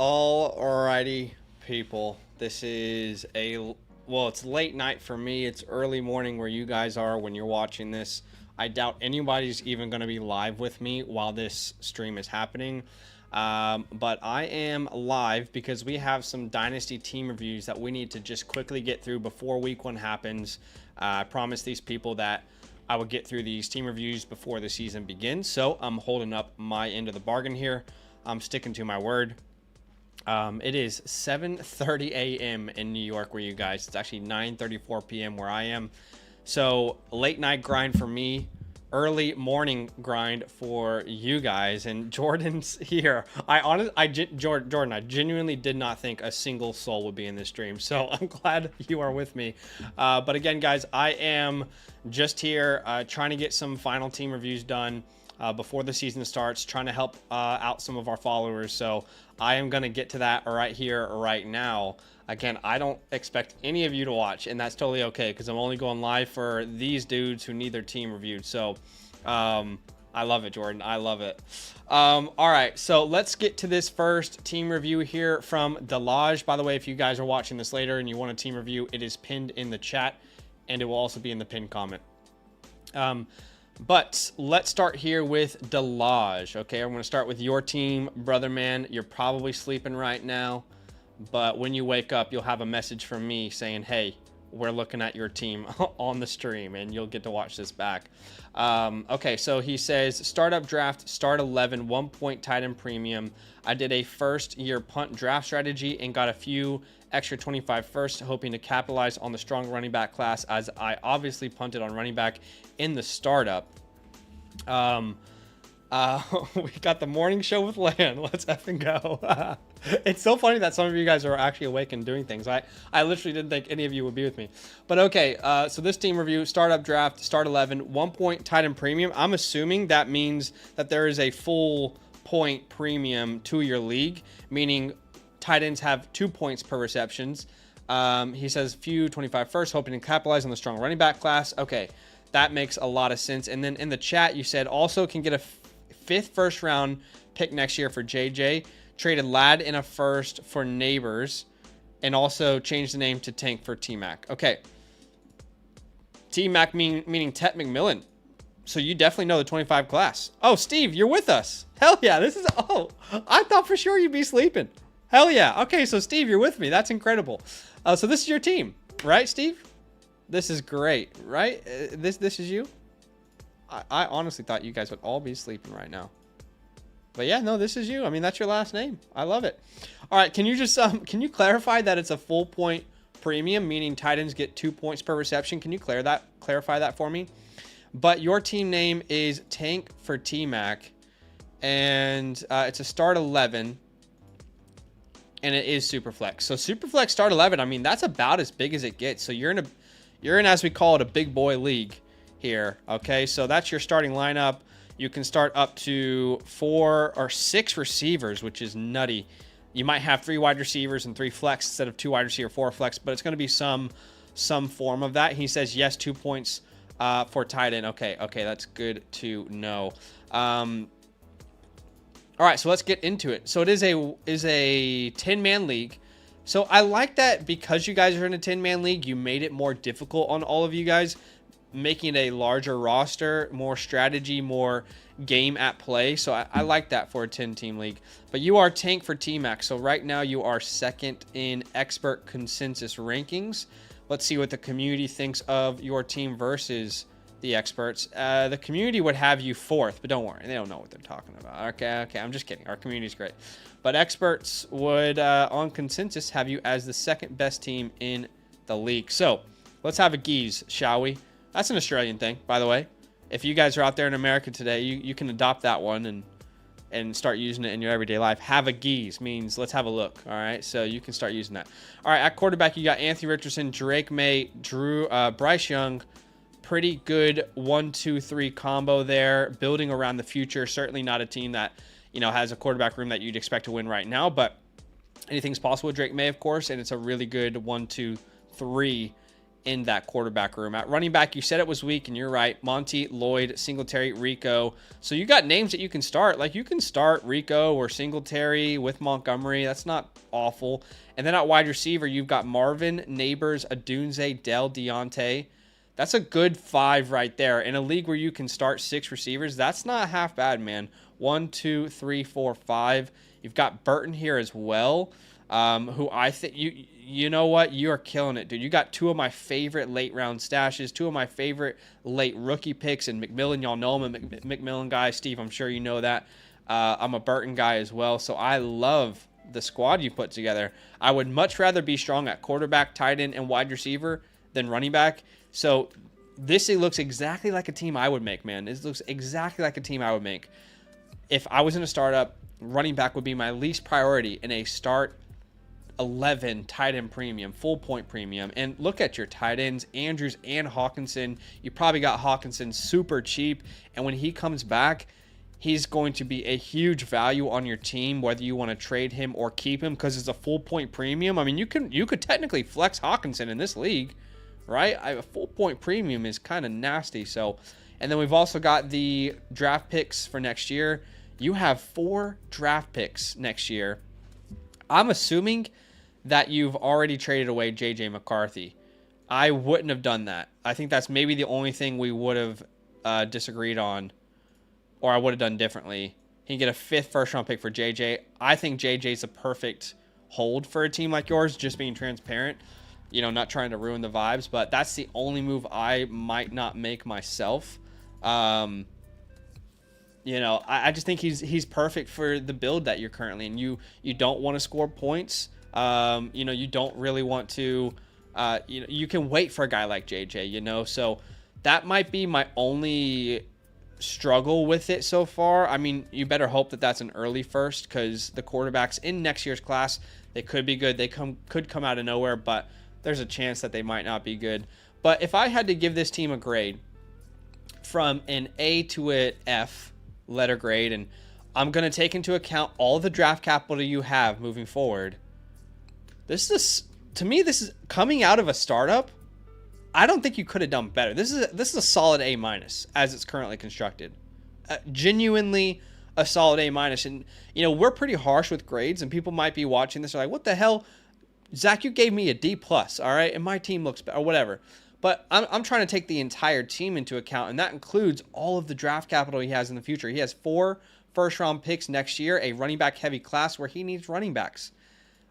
Alrighty, people. This is it's late night for me. It's early morning where you guys are when you're watching this. I doubt anybody's even going to be live with me while this stream is happening. But I am live because we have some Dynasty team reviews that we need to just quickly get through before week 1 happens. I promised these people that I would get through these team reviews before the season begins. So I'm holding up my end of the bargain here. I'm sticking to my word. It is 7:30 a.m. in New York where you guys. It's actually 9:34 p.m. where I am. So late night grind for me, early morning grind for you guys. And Jordan's here. Jordan, I genuinely did not think a single soul would be in this stream. So I'm glad you are with me. But again, guys, I am just here trying to get some final team reviews done before the season starts, trying to help out some of our followers. So I am going to get to that right here, right now. Again, I don't expect any of you to watch, and that's totally okay because I'm only going live for these dudes who need their team reviewed. So I love it, Jordan. I love it. All right, so let's get to this first team review here from Delage. By the way, if you guys are watching this later and you want a team review, it is pinned in the chat, and it will also be in the pinned comment. But let's start here with Delage. Okay, I'm going to start with your team, brother man. You're probably sleeping right now, but when you wake up, you'll have a message from me saying, hey, we're looking at your team on the stream, and you'll get to watch this back. Okay, so he says, startup draft, start 11, 1 point tight end premium. I did a first year punt draft strategy and got a few extra 25 first, hoping to capitalize on the strong running back class as I obviously punted on running back in the startup. We got the morning show with Land. Let's effing go. It's so funny that some of you guys are actually awake and doing things. I literally didn't think any of you would be with me. But okay, so this team review, startup draft, start 11, 1 point tight end premium. I'm assuming that means that there is a full point premium to your league, meaning tight ends have 2 points per receptions. He says few 25 first, hoping to capitalize on the strong running back class. Okay, that makes a lot of sense. And then in the chat, you said also can get a 5th first round pick next year for JJ. Traded Lad in a first for Neighbors, and also changed the name to Tank for T-Mac. Okay. T-Mac meaning Tet McMillan. So you definitely know the 25 class. Oh, Steve, you're with us. Hell yeah. This is, I thought for sure you'd be sleeping. Hell yeah. Okay, so Steve, you're with me. That's incredible. So this is your team, right, Steve? This is great, right? This is you? I honestly thought you guys would all be sleeping right now. But yeah, no, this is you. I mean, that's your last name. I love it. All right, can you just can you clarify that it's a full point premium, meaning tight ends get 2 points per reception? Can you clarify that for me? But your team name is Tank for T-Mac, and it's a start 11, and it is Superflex. So Superflex start 11. I mean, that's about as big as it gets. So you're in as we call it a big boy league here. Okay, so that's your starting lineup. You can start up to 4 or 6 receivers, which is nutty. You might have 3 wide receivers and 3 flex instead of 2 wide receiver, 4 flex, but it's going to be some form of that. He says yes, 2 points for tight end. Okay, that's good to know. All right, so let's get into it. So it is a 10-man league. So I like that because you guys are in a 10-man league, you made it more difficult on all of you guys, making a larger roster, more strategy, more game at play. So I like that for a 10-team league. But you are Tank for T-Mac. So right now you are 2nd in expert consensus rankings. Let's see what the community thinks of your team versus the experts. The community would have you 4th, but don't worry. They don't know what they're talking about. Okay, I'm just kidding. Our community's great. But experts would, on consensus, have you as the 2nd best team in the league. So let's have a geese, shall we? That's an Australian thing, by the way. If you guys are out there in America today, you can adopt that one and start using it in your everyday life. Have a geese means let's have a look, all right? So you can start using that. All right, at quarterback, you got Anthony Richardson, Drake May, Bryce Young. Pretty good 1-2-3 combo there, building around the future. Certainly not a team that, has a quarterback room that you'd expect to win right now, but anything's possible with Drake May, of course, and it's a really good 1-2-3 in that quarterback room. At running back, you said it was weak, and you're right. Monty, Lloyd, Singletary, Rico. So you got names that you can start. Like, you can start Rico or Singletary with Montgomery. That's not awful. And then at wide receiver, you've got Marvin, Neighbors, Adunze, Dell, Deontay. That's a good 5 right there. In a league where you can start 6 receivers, that's not half bad, man. 1, 2, 3, 4, 5. You've got Burton here as well, who I think you know what? You are killing it, dude. You got 2 of my favorite late round stashes, 2 of my favorite late rookie picks, and McMillan. Y'all know I'm a McMillan guy. Steve, I'm sure you know that. I'm a Burton guy as well, so I love the squad you put together. I would much rather be strong at quarterback, tight end, and wide receiver than running back. So this looks exactly like a team I would make, man. This looks exactly like a team I would make. If I was in a startup, running back would be my least priority in a start 11 tight end premium, full point premium. And look at your tight ends, Andrews and Hawkinson. You probably got Hawkinson super cheap, and when he comes back, he's going to be a huge value on your team, whether you want to trade him or keep him, because it's a full point premium. I mean, you could technically flex Hawkinson in this league, right? A full point premium is kind of nasty. So, and then we've also got the draft picks for next year. You have 4 draft picks next year. I'm assuming that you've already traded away JJ McCarthy. I wouldn't have done that. I think that's maybe the only thing we would have disagreed on, or I would have done differently. He can get a 5th first-round pick for JJ. I think JJ's a perfect hold for a team like yours, just being transparent, you know, not trying to ruin the vibes, but that's the only move I might not make myself. You know, I just think he's perfect for the build that you're currently in. You don't want to score points. You know, you don't really want to, you know, you can wait for a guy like JJ, you know, so that might be my only struggle with it so far. I mean, you better hope that that's an early first, because the quarterbacks in next year's class, they could be good. They could come out of nowhere, but there's a chance that they might not be good. But if I had to give this team a grade from an A to an F letter grade, and I'm going to take into account all the draft capital you have moving forward, to me, this is coming out of a startup. I don't think you could have done better. This is a solid A- as it's currently constructed. Genuinely a solid A-. And, you know, we're pretty harsh with grades, and people might be watching this and like, what the hell? Zach, you gave me a D+, all right? And my team looks better, or whatever. But I'm trying to take the entire team into account, and that includes all of the draft capital he has in the future. He has 4 first-round picks next year, a running back-heavy class where he needs running backs.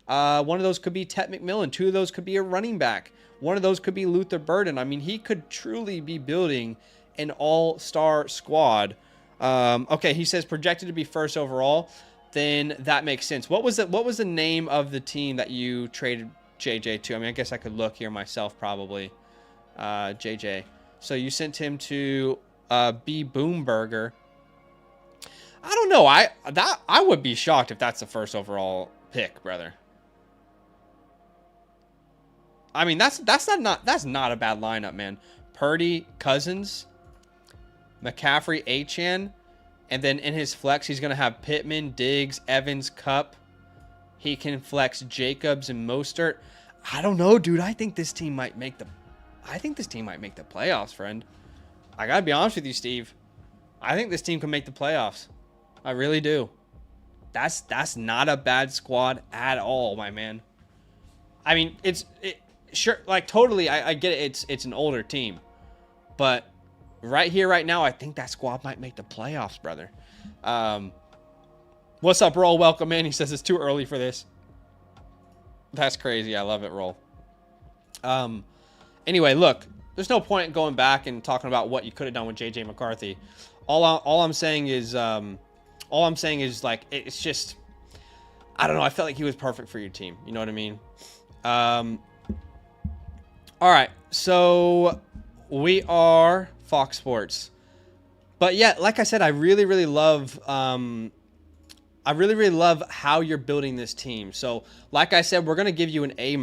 One of those could be Tet McMillan. 2 of those could be a running back. One of those could be Luther Burden. I mean, he could truly be building an all-star squad. Okay, he says projected to be 1st overall. Then that makes sense. What was the name of the team that you traded JJ to? I mean, I guess I could look here myself probably. JJ. So you sent him to B Boomberger. I don't know. I would be shocked if that's the 1st overall pick, brother. I mean, that's not a bad lineup, man. Purdy, Cousins, McCaffrey, Achane, and then in his flex, he's gonna have Pittman, Diggs, Evans, Kupp. He can flex Jacobs and Mostert. I don't know, dude. I think this team might make the playoffs, friend. I gotta be honest with you, Steve. I think this team can make the playoffs. I really do. That's not a bad squad at all, my man. I mean, sure, like totally. I get it. It's an older team, but right here, right now, I think that squad might make the playoffs, brother. What's up, Roll? Welcome in. He says it's too early for this. That's crazy. I love it, Roll. Anyway, look, there's no point in going back and talking about what you could have done with JJ McCarthy. All I'm saying is like, it's just, I don't know. I felt like he was perfect for your team. You know what I mean? All right. So we are Fox Sports, but yeah, like I said, I really, really love how you're building this team. So like I said, we're going to give you an A-.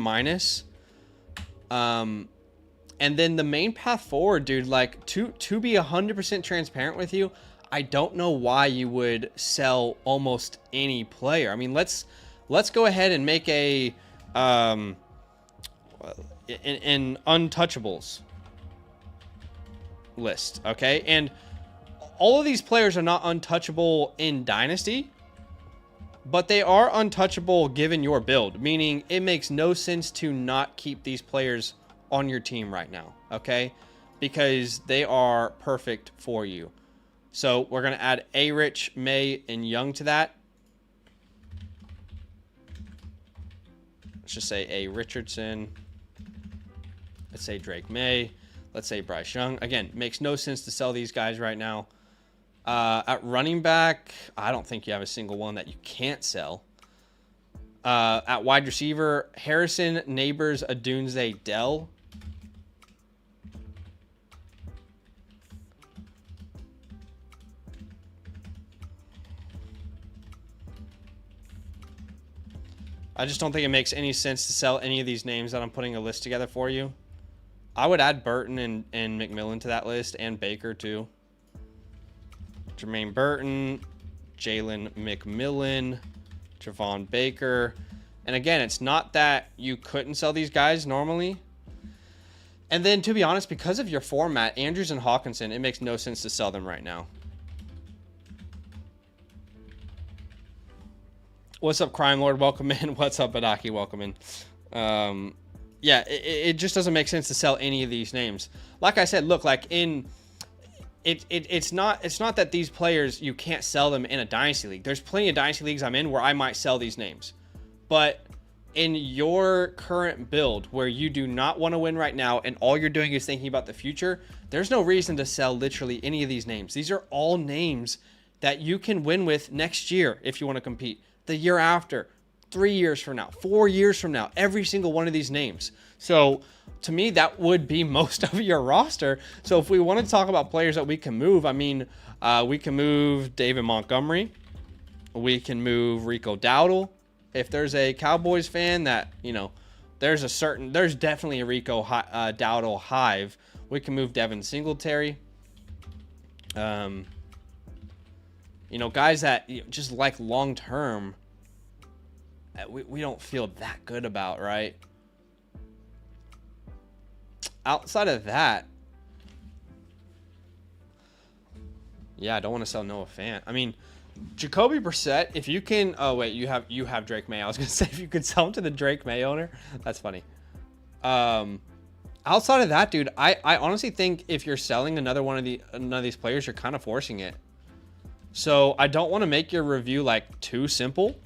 And then the main path forward, dude, like to be 100% transparent with you, I don't know why you would sell almost any player. I mean, let's go ahead and make a, in untouchables list, okay? And all of these players are not untouchable in Dynasty, but they are untouchable given your build, meaning it makes no sense to not keep these players on your team right now, okay? Because they are perfect for you. So we're going to add A-Rich, May, and Young to that. Let's just say A. Richardson. Let's say Drake May. Let's say Bryce Young. Again, makes no sense to sell these guys right now. At running back, I don't think you have a single one that you can't sell. At wide receiver, Harrison, Neighbors, Adunze, Dell. I just don't think it makes any sense to sell any of these names that I'm putting a list together for you. I would add Burton and McMillan to that list, and Baker too. Jermaine Burton, Jalen McMillan, Javon Baker. And again, it's not that you couldn't sell these guys normally. And then, to be honest, because of your format, Andrews and Hawkinson, it makes no sense to sell them right now. What's up, Crime Lord? Welcome in. What's up, Badaki? Welcome in. Yeah, it just doesn't make sense to sell any of these names. Like I said, look, like in... It's not that these players, you can't sell them in a Dynasty League. There's plenty of Dynasty Leagues I'm in where I might sell these names. But in your current build, where you do not want to win right now, and all you're doing is thinking about the future, there's no reason to sell literally any of these names. These are all names that you can win with next year if you want to compete. The year after, 3 years from now, 4 years from now, every single one of these names. So to me, that would be most of your roster. So if we want to talk about players that we can move, I mean, we can move David Montgomery. We can move Rico Dowdle. If there's a Cowboys fan that, you know, there's definitely a Rico Dowdle hive. We can move Devin Singletary. You know, guys that just like long-term, we don't feel that good about, right? Outside of that, yeah, I don't want to sell Noah Fant. I mean, Jacoby Brissett, if you can... Oh, wait, you have Drake May. I was going to say, if you could sell him to the Drake May owner, that's funny. Outside of that, dude, I honestly think if you're selling another one of these players, you're kind of forcing it. So I don't want to make your review like too simple,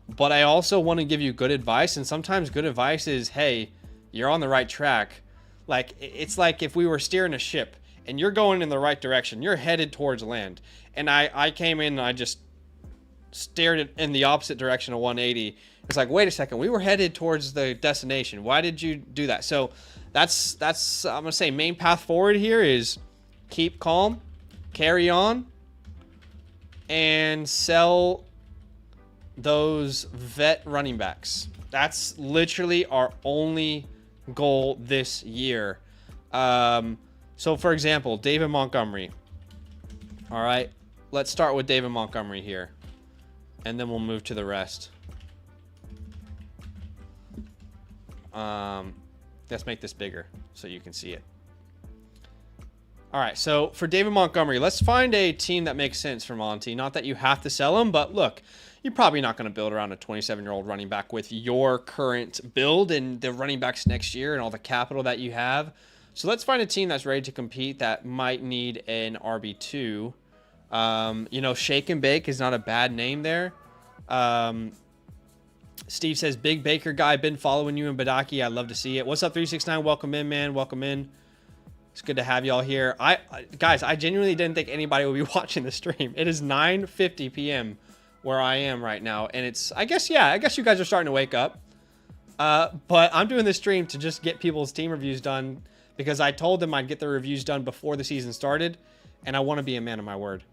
but I also want to give you good advice. And sometimes good advice is, hey, you're on the right track. Like, it's like if we were steering a ship and you're going in the right direction, you're headed towards land. And I came in and I just stared it in the opposite direction of 180. It's like, wait a second, we were headed towards the destination. Why did you do that? So that's I'm going to say main path forward here is keep calm, carry on, and sell those vet running backs. That's literally our only goal this year. So for example, David Montgomery. All right, let's start with David Montgomery here, and then we'll move to the rest. Let's make this bigger so you can see it. All right, so for David Montgomery, let's find a team that makes sense for Monty. Not that you have to sell him, but look, you're probably not going to build around a 27-year-old running back with your current build and the running backs next year and all the capital that you have. So let's find a team that's ready to compete that might need an RB2. You know, Shake and Bake is not a bad name there. Steve says, Big Baker guy, been following you in Badaki. I'd love to see it. What's up, 369? Welcome in, man. Welcome in. It's good to have y'all here. Guys, I genuinely didn't think anybody would be watching the stream. It is 9:50 p.m. where I am right now, and it's, I guess you guys are starting to wake up. But I'm doing this stream to just get people's team reviews done because I told them I'd get the reviews done before the season started, and I want to be a man of my word.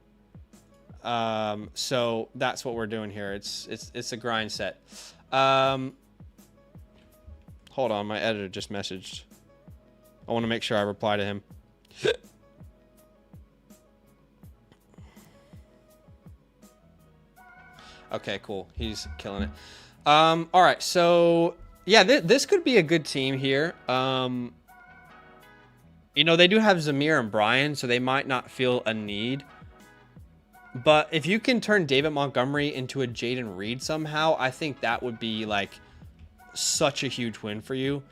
So that's what we're doing here. It's a grind set. Hold on, my editor just messaged. I want to make sure I reply to him. Okay, cool. He's killing it. All right, so Yeah, this could be a good team here. You know, they do have Zamir and Brian, so they might not feel a need. But if you can turn David Montgomery into a Jaden Reed somehow, I think that would be, like, such a huge win for you.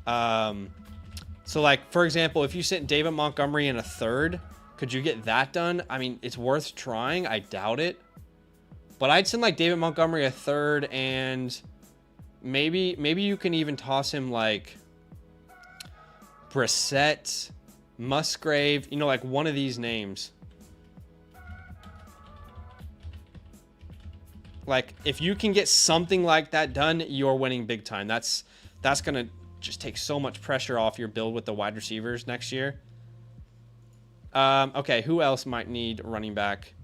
So, like, for example, if you sent David Montgomery in a third, could you get that done? I mean, it's worth trying. I doubt it. But I'd send, like, David Montgomery a third, and maybe you can even toss him, like, Brissett, Musgrave, you know, like one of these names. Like, if you can get something like that done, you're winning big time. That's going to just take so much pressure off your build with the wide receivers next year. Okay, who else might need running back?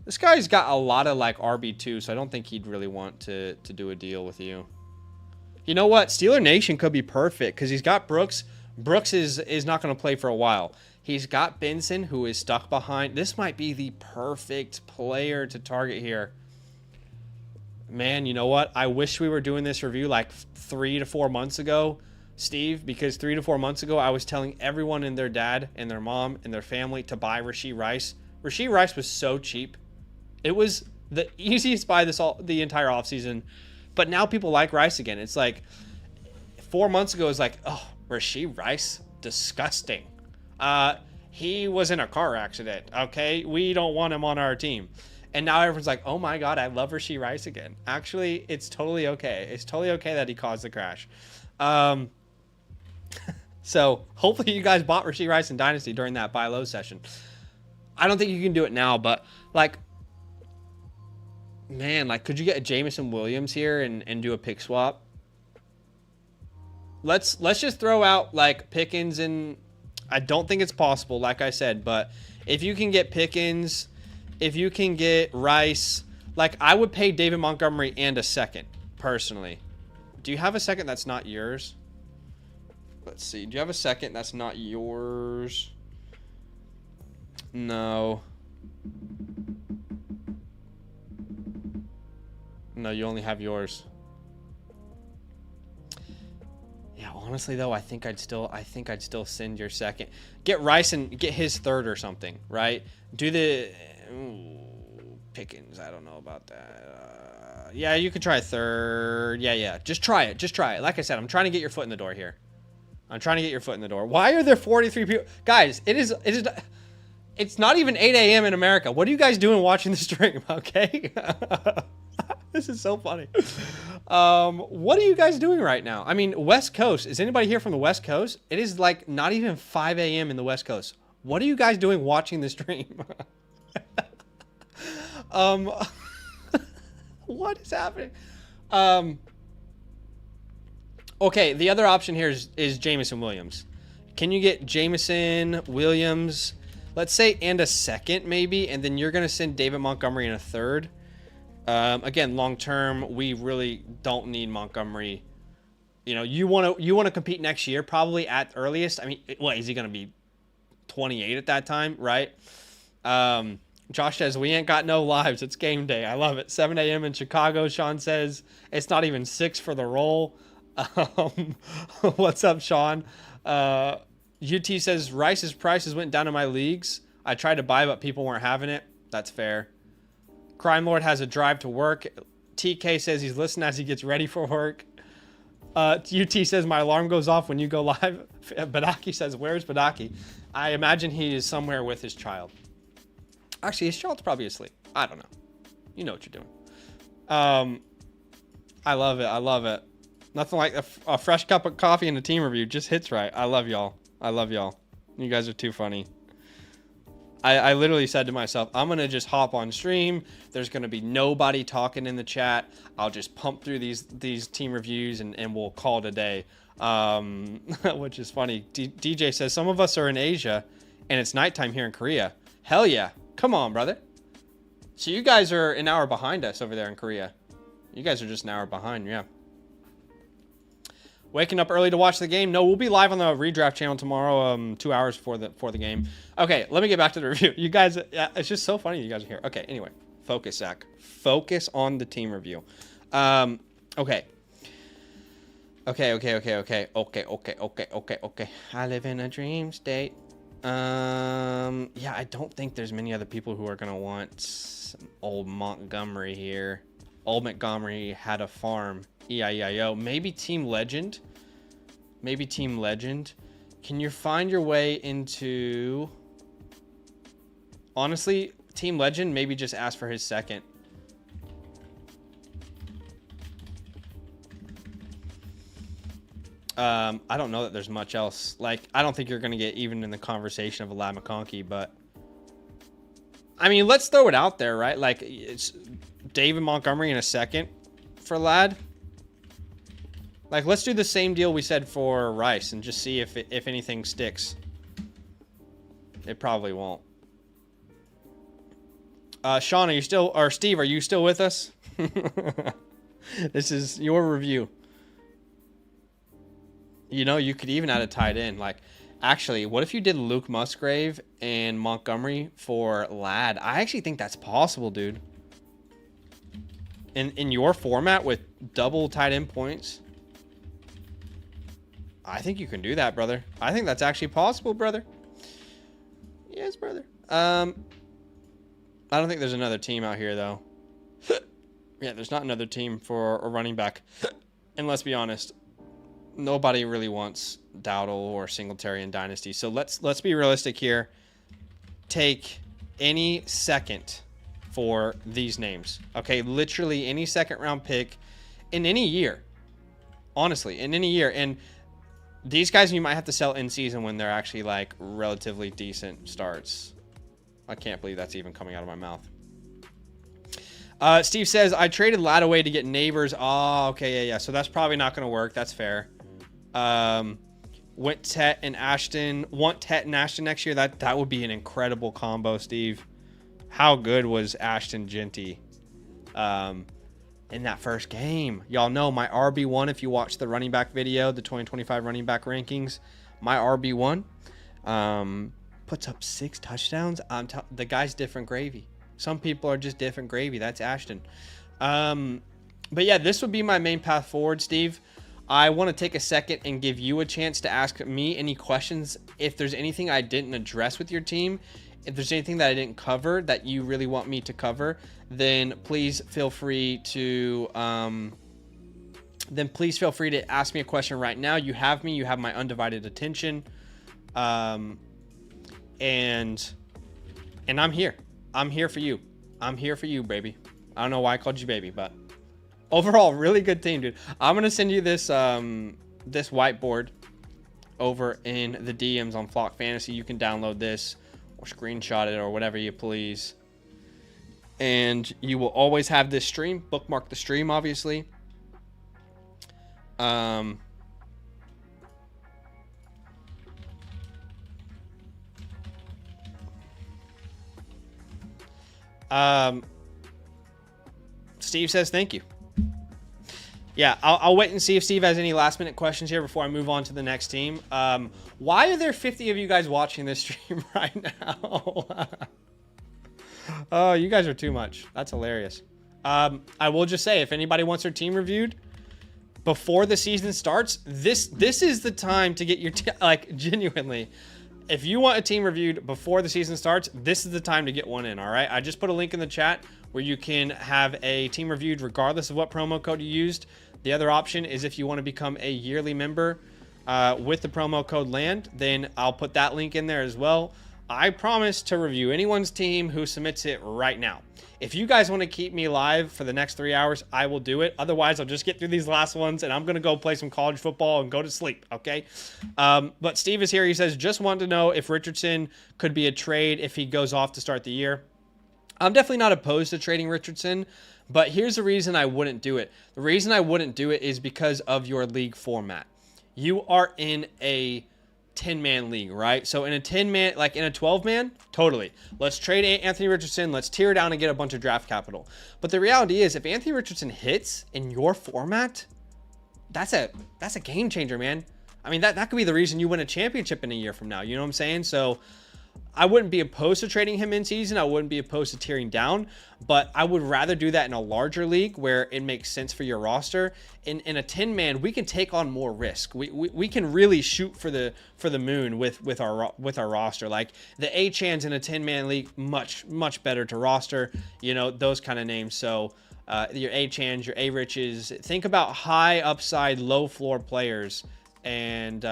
This guy's got a lot of, like, RB2, so I don't think he'd really want to do a deal with you. You know what? Steeler Nation could be perfect because he's got Brooks. Brooks is not going to play for a while. He's got Benson, who is stuck behind. This might be the perfect player to target here. Man, you know what? I wish we were doing this review like 3 to 4 months ago, Steve, because 3 to 4 months ago, I was telling everyone and their dad and their mom and their family to buy Rashee Rice. Rashee Rice was so cheap. It was the easiest buy the entire offseason. But now people like Rice again. It's like 4 months ago, it was like, oh, Rashee Rice? Disgusting. He was in a car accident, okay? We don't want him on our team. And now everyone's like, oh my God, I love Rashee Rice again. Actually, it's totally okay. It's totally okay that he caused the crash. So hopefully you guys bought Rashee Rice in Dynasty during that buy low session. I don't think you can do it now, but like, man, like, could you get a Jameson Williams here and do a pick swap? Let's just throw out like Pickens, and I don't think it's possible, like I said, but if you can get Pickens, if you can get Rice, like I would pay David Montgomery and a second, personally. Do you have a second that's not yours? Let's see. Do you have a second that's not yours? No. No, you only have yours. Yeah, honestly though, I think I'd still send your second. Get Rice and get his third or something, right? Do the Pickens. I don't know about that. Yeah, you could try a third. Yeah. Just try it. Like I said, I'm trying to get your foot in the door here. Why are there 43 people? Guys, it's not even 8 a.m. in America. What are you guys doing watching the stream? Okay. This is so funny. What are you guys doing right now? I mean, West Coast. Is anybody here from the West Coast? It is like not even 5 a.m. in the West Coast. What are you guys doing watching the stream? What is happening? Okay, the other option here is Jameson Williams. Can you get Jameson Williams, let's say, and a second maybe, and then you're going to send David Montgomery in a third? Again, long term, we really don't need Montgomery. You know, you want to compete next year, probably at earliest. I mean, what is he going to be? 28 at that time, right? Josh says, we ain't got no lives. It's game day. I love it. 7 a.m. in Chicago. Sean says, it's not even 6 for the roll. What's up, Sean? UT says, Rice's prices went down in my leagues. I tried to buy, but people weren't having it. That's fair. Crime Lord has a drive to work. TK says he's listening as he gets ready for work. UT says, my alarm goes off when you go live. Badaki says, where's Badaki? I imagine he is somewhere with his child. Actually, his child's probably asleep. I don't know. You know what you're doing. I love it. Nothing like a fresh cup of coffee and a team review. Just hits right. I love y'all. You guys are too funny. I literally said to myself, I'm going to just hop on stream. There's going to be nobody talking in the chat. I'll just pump through these team reviews and we'll call it a day. Which is funny. DJ says, some of us are in Asia and it's nighttime here in Korea. Hell yeah. Come on, brother. So you guys are an hour behind us over there in Korea. You guys are just an hour behind, yeah. Waking up early to watch the game? No, we'll be live on the redraft channel tomorrow, 2 hours for the game. Okay, let me get back to the review. You guys, it's just so funny you guys are here. Okay, anyway, focus, Zach. Focus on the team review. Okay. Okay. I live in a dream state. Yeah, I don't think there's many other people who are gonna want some old Montgomery here. Old Montgomery had a farm. E-I-E-I-O. Maybe Team Legend. Maybe Team Legend. Can you find your way into... Honestly, Team Legend, maybe just ask for his second. I don't know that there's much else. Like, I don't think you're going to get even in the conversation of a Lad McConkey, but... I mean, let's throw it out there, right? Like, it's David Montgomery in a second for Lad. Like, let's do the same deal we said for Rice and just see if anything sticks. It probably won't. Sean, are you still... Or Steve, are you still with us? This is your review. You know, you could even add a tight end. Like, actually, what if you did Luke Musgrave and Montgomery for Lad? I actually think that's possible, dude. In your format with double tight end points, I think you can do that, brother. I think that's actually possible, brother. Yes, brother. I don't think there's another team out here, though. Yeah, there's not another team for a running back. And let's be honest, nobody really wants Dowdle or Singletary in Dynasty. So let's be realistic here. Take any second for these names. Okay, literally any second round pick in any year. Honestly, in any year. And these guys you might have to sell in season when they're actually like relatively decent starts. I can't believe that's even coming out of my mouth. Steve says, I traded Lad away to get Neighbors. Oh, okay, yeah. So that's probably not going to work. That's fair. Want Tet and Ashton next year. That would be an incredible combo, Steve. How good was Ashton Genty in that first game? Y'all know my RB1, if you watch the running back video, the 2025 running back rankings, my RB1 puts up 6 touchdowns. The guy's different gravy. Some people are just different gravy. That's Ashton. But yeah, this would be my main path forward, Steve. I want to take a second and give you a chance to ask me any questions. If there's anything I didn't address with your team, if there's anything that I didn't cover that you really want me to cover, then please feel free to ask me a question right now. You have me. You have my undivided attention. And I'm here. I'm here for you. I'm here for you, baby. I don't know why I called you baby, but overall, really good team, dude. I'm gonna send you this this whiteboard over in the DMs on Flock Fantasy. You can download this or screenshot it or whatever you please. And you will always have this stream. Bookmark the stream, obviously. Steve says thank you. Yeah, I'll wait and see if Steve has any last minute questions here before I move on to the next team. Why are there 50 of you guys watching this stream right now? Oh, you guys are too much. That's hilarious. I will just say, if anybody wants their team reviewed before the season starts, this is the time to get your like, genuinely. If you want a team reviewed before the season starts, this is the time to get one in, all right? I just put a link in the chat where you can have a team reviewed regardless of what promo code you used. The other option is if you want to become a yearly member with the promo code LAND, then I'll put that link in there as well. I promise to review anyone's team who submits it right now. If you guys want to keep me live for the next 3 hours, I will do it. Otherwise, I'll just get through these last ones, and I'm going to go play some college football and go to sleep, okay? But Steve is here. He says, just wanted to know if Richardson could be a trade if he goes off to start the year. I'm definitely not opposed to trading Richardson, but here's the reason I wouldn't do it. The reason I wouldn't do it is because of your league format. You are in a 10-man league, right? So in a 10-man, like in a 12-man, totally. Let's trade Anthony Richardson. Let's tear down and get a bunch of draft capital. But the reality is, if Anthony Richardson hits in your format, that's a game changer, man. I mean, that could be the reason you win a championship in a year from now. You know what I'm saying? So I wouldn't be opposed to trading him in season. I wouldn't be opposed to tearing down, but I would rather do that in a larger league where it makes sense for your roster. In a 10-man, we can take on more risk. We can really shoot for the moon with our roster. Like the Achans in a 10-man league, much better to roster. You know, those kind of names. So your Achans, your A-Riches. Think about high upside, low floor players, and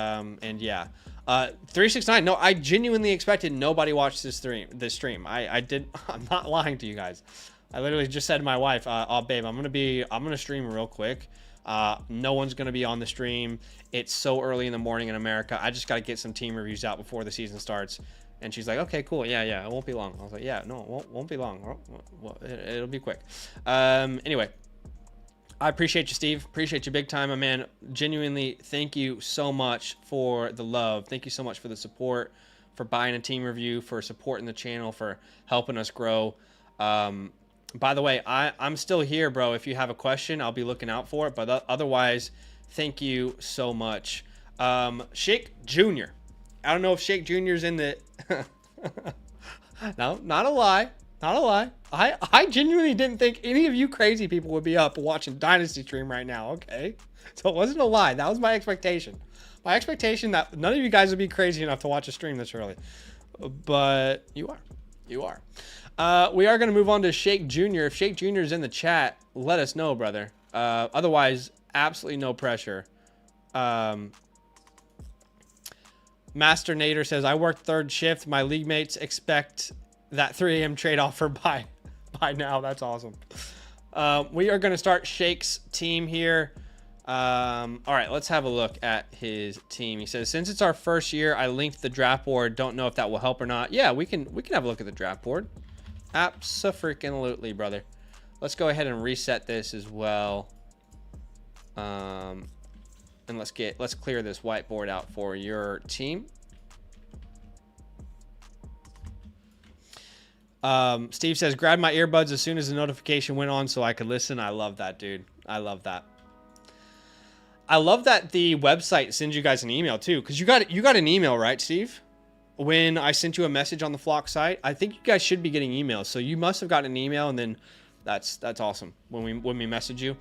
yeah. 369. No, I genuinely expected nobody watched this stream. I did. I'm not lying to you guys. I literally just said to my wife, "Oh, babe, I'm gonna stream real quick. No one's gonna be on the stream. It's so early in the morning in America. I just gotta get some team reviews out before the season starts." And she's like, "Okay, cool. Yeah, it won't be long." I was like, "Yeah, no, it won't be long. It'll be quick." Anyway. I appreciate you, Steve. Appreciate you big time, my man. Genuinely, thank you so much for the love. Thank you so much for the support, for buying a team review, for supporting the channel, for helping us grow. By the way, I'm still here, bro. If you have a question, I'll be looking out for it. But otherwise, thank you so much. ShakeJr. I don't know if ShakeJr's in the... No, not a lie. Not a lie. I genuinely didn't think any of you crazy people would be up watching Dynasty stream right now, okay? So it wasn't a lie. That was my expectation. My expectation that none of you guys would be crazy enough to watch a stream this early. But you are. You are. We are going to move on to ShakeJr. If ShakeJr is in the chat, let us know, brother. Otherwise, absolutely no pressure. Master Nader says, I worked third shift. My league mates expect that 3 a.m. trade offer by now. That's awesome. We are going to start Shake's team here. All right, let's have a look at his team. He says, since it's our first year, I linked the draft board. Don't know if that will help or not. Yeah, we can have a look at the draft board. Abso-freaking-lutely, brother. Let's go ahead and reset this as well. And let's clear this whiteboard out for your team. Steve says, grab my earbuds as soon as the notification went on so I could listen. I love that, dude. I love that. I love that the website sends you guys an email too, because you got an email, right, Steve? When I sent you a message on the Flock site, I think you guys should be getting emails. So you must have gotten an email, and then that's awesome when we message you.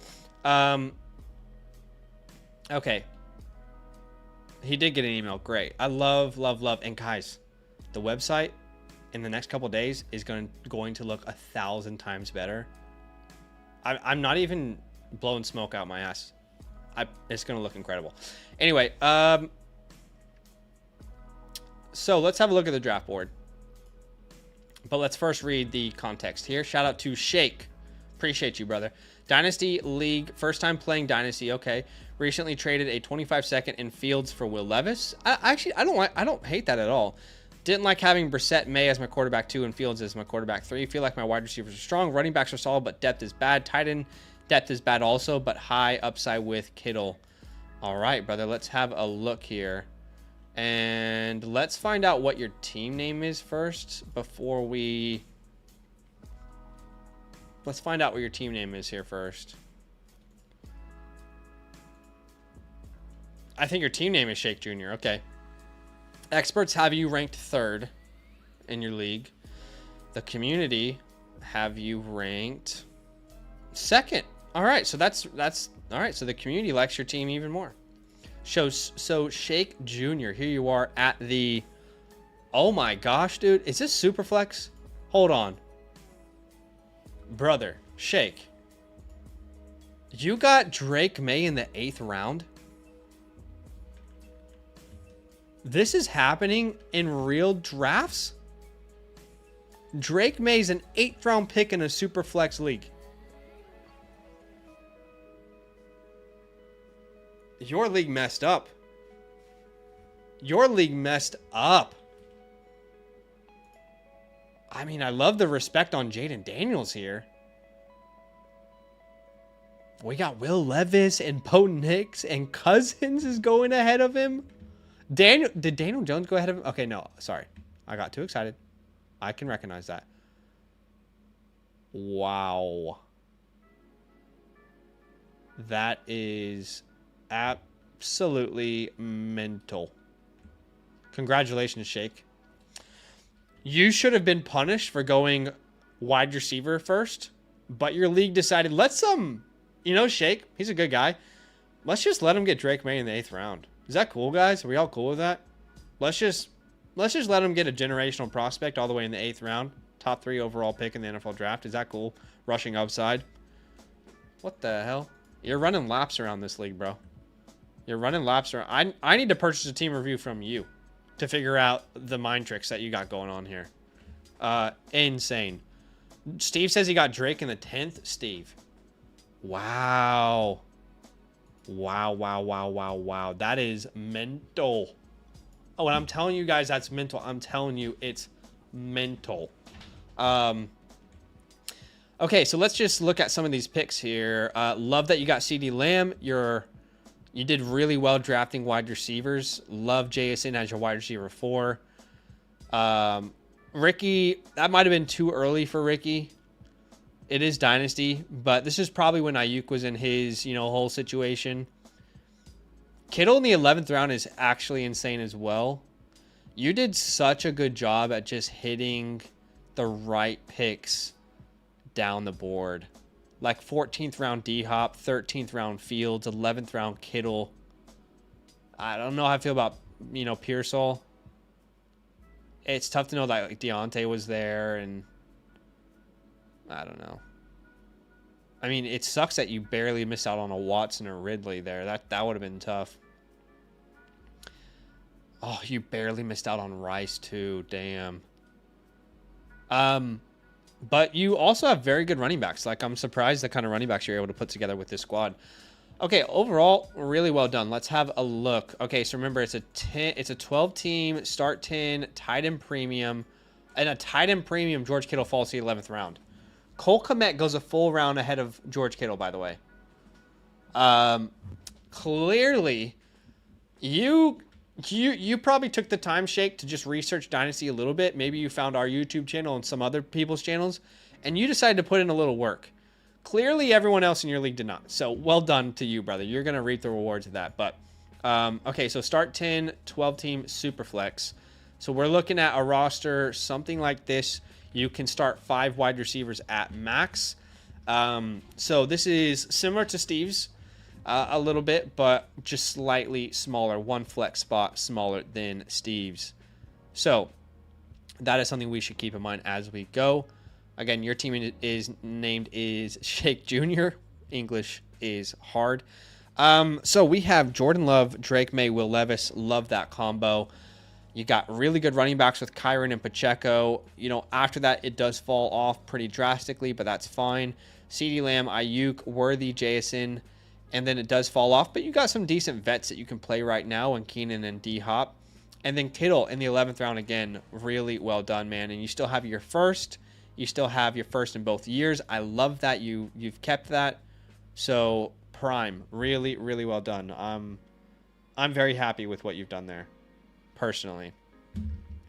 Okay. He did get an email. Great. I love. And guys, the website in the next couple of days is going to look 1,000 times better. I'm not even blowing smoke out my ass. It's going to look incredible. Anyway, so let's have a look at the draft board. But let's first read the context here. Shout out to Shake. Appreciate you, brother. Dynasty League. First time playing Dynasty. Okay. Recently traded a 25-second in Fields for Will Levis. I don't hate that at all. Didn't like having Brissett, May as my quarterback 2 and Fields as my quarterback 3. Feel like my wide receivers are strong. Running backs are solid, but depth is bad. Tight end depth is bad also, but high upside with Kittle. All right, brother. Let's have a look here. And let's find out what your team name is first before we... Let's find out what your team name is here first. I think your team name is ShakeJr. Okay. Experts have you ranked 3rd in your league. The community have you ranked 2nd. All right, so that's all right. So the community likes your team even more. So ShakeJr, here you are at the... Oh my gosh, dude. Is this Superflex? Hold on. Brother, Shake. You got Drake May in the 8th round? This is happening in real drafts? Drake May's an 8th round pick in a Superflex league. Your league messed up. Your league messed up. I mean, I love the respect on Jaden Daniels here. We got Will Levis and Potent Hicks, and Cousins is going ahead of him. Did Daniel Jones go ahead of him? Okay, no, sorry. I got too excited. I can recognize that. Wow. That is absolutely mental. Congratulations, Shake. You should have been punished for going wide receiver first, but your league decided, you know, Shake, he's a good guy. Let's just let him get Drake May in the 8th round. Is that cool, guys? Are we all cool with that? Let's just let him get a generational prospect all the way in the 8th round. Top 3 overall pick in the NFL draft. Is that cool? Rushing upside. What the hell? You're running laps around this league, bro. You're running laps around. I need to purchase a team review from you to figure out the mind tricks that you got going on here. Insane. Steve says he got Drake in the 10th. Steve. Wow. Wow. That is mental. Oh, and I'm telling you guys that's mental. I'm telling you it's mental. Okay, so let's just look at some of these picks here. Love that you got CeeDee Lamb. You did really well drafting wide receivers. Love JSN as your wide receiver 4. Ricky, that might have been too early for Ricky. It is Dynasty, but this is probably when Ayuk was in his, whole situation. Kittle in the 11th round is actually insane as well. You did such a good job at just hitting the right picks down the board. Like 14th round D-Hop, 13th round Fields, 11th round Kittle. I don't know how I feel about, Pearsall. It's tough to know that Deontay was there, and I don't know. I mean, it sucks that you barely missed out on a Watson or Ridley there. That would have been tough. Oh, you barely missed out on Rice too. Damn. But you also have very good running backs. Like, I'm surprised the kind of running backs you're able to put together with this squad. Okay, overall, really well done. Let's have a look. Okay, so remember, it's a 12-team, start 10, tight end premium, and a tight end premium, George Kittle falls to the 11th round. Cole Kmet goes a full round ahead of George Kittle, by the way. Clearly, you probably took the time, Shake, to just research Dynasty a little bit. Maybe you found our YouTube channel and some other people's channels, and you decided to put in a little work. Clearly, everyone else in your league did not. So, well done to you, brother. You're going to reap the rewards of that. But, okay, so start 10, 12-team Superflex. So, we're looking at a roster, something like this. You can start 5 wide receivers at max. So, this is similar to Steve's a little bit, but just slightly smaller. 1 flex spot smaller than Steve's. So, that is something we should keep in mind as we go. Again, your team is named ShakeJr. English is hard. So we have Jordan Love, Drake May, Will Levis. Love that combo. You got really good running backs with Kyron and Pacheco. After that, it does fall off pretty drastically, but that's fine. CeeDee Lamb, Ayuk, Worthy, JSN, and then it does fall off. But you got some decent vets that you can play right now, and Keenan and D-Hop. And then Kittle in the 11th round again. Really well done, man. And you still have your first. You still have your first in both years. I love that you've kept that. So prime, really, really well done. I'm very happy with what you've done there, personally.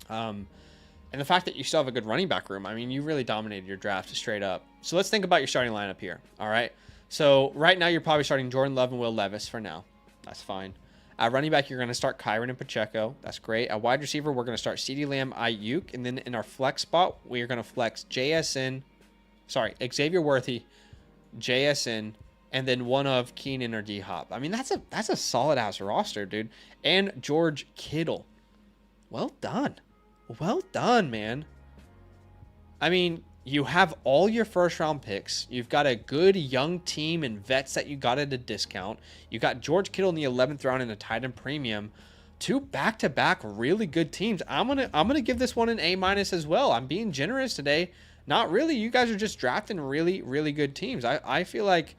And the fact that you still have a good running back room. I mean, you really dominated your draft straight up. So let's think about your starting lineup here. All right. So right now you're probably starting Jordan Love and Will Levis for now. That's fine. At running back, you're going to start Kyron and Pacheco. That's great. At wide receiver, we're going to start CeeDee Lamb, Ayuk. And then in our flex spot, we are going to flex Xavier Worthy, JSN, and then one of Keenan or D-Hop. I mean, that's a solid-ass roster, dude. And George Kittle. Well done. Well done, man. I mean, you have all your first-round picks. You've got a good young team and vets that you got at a discount. You got George Kittle in the 11th round in a tight end premium. 2 back-to-back really good teams. I'm gonna give this one an A- as well. I'm being generous today. Not really. You guys are just drafting really, really good teams. I feel like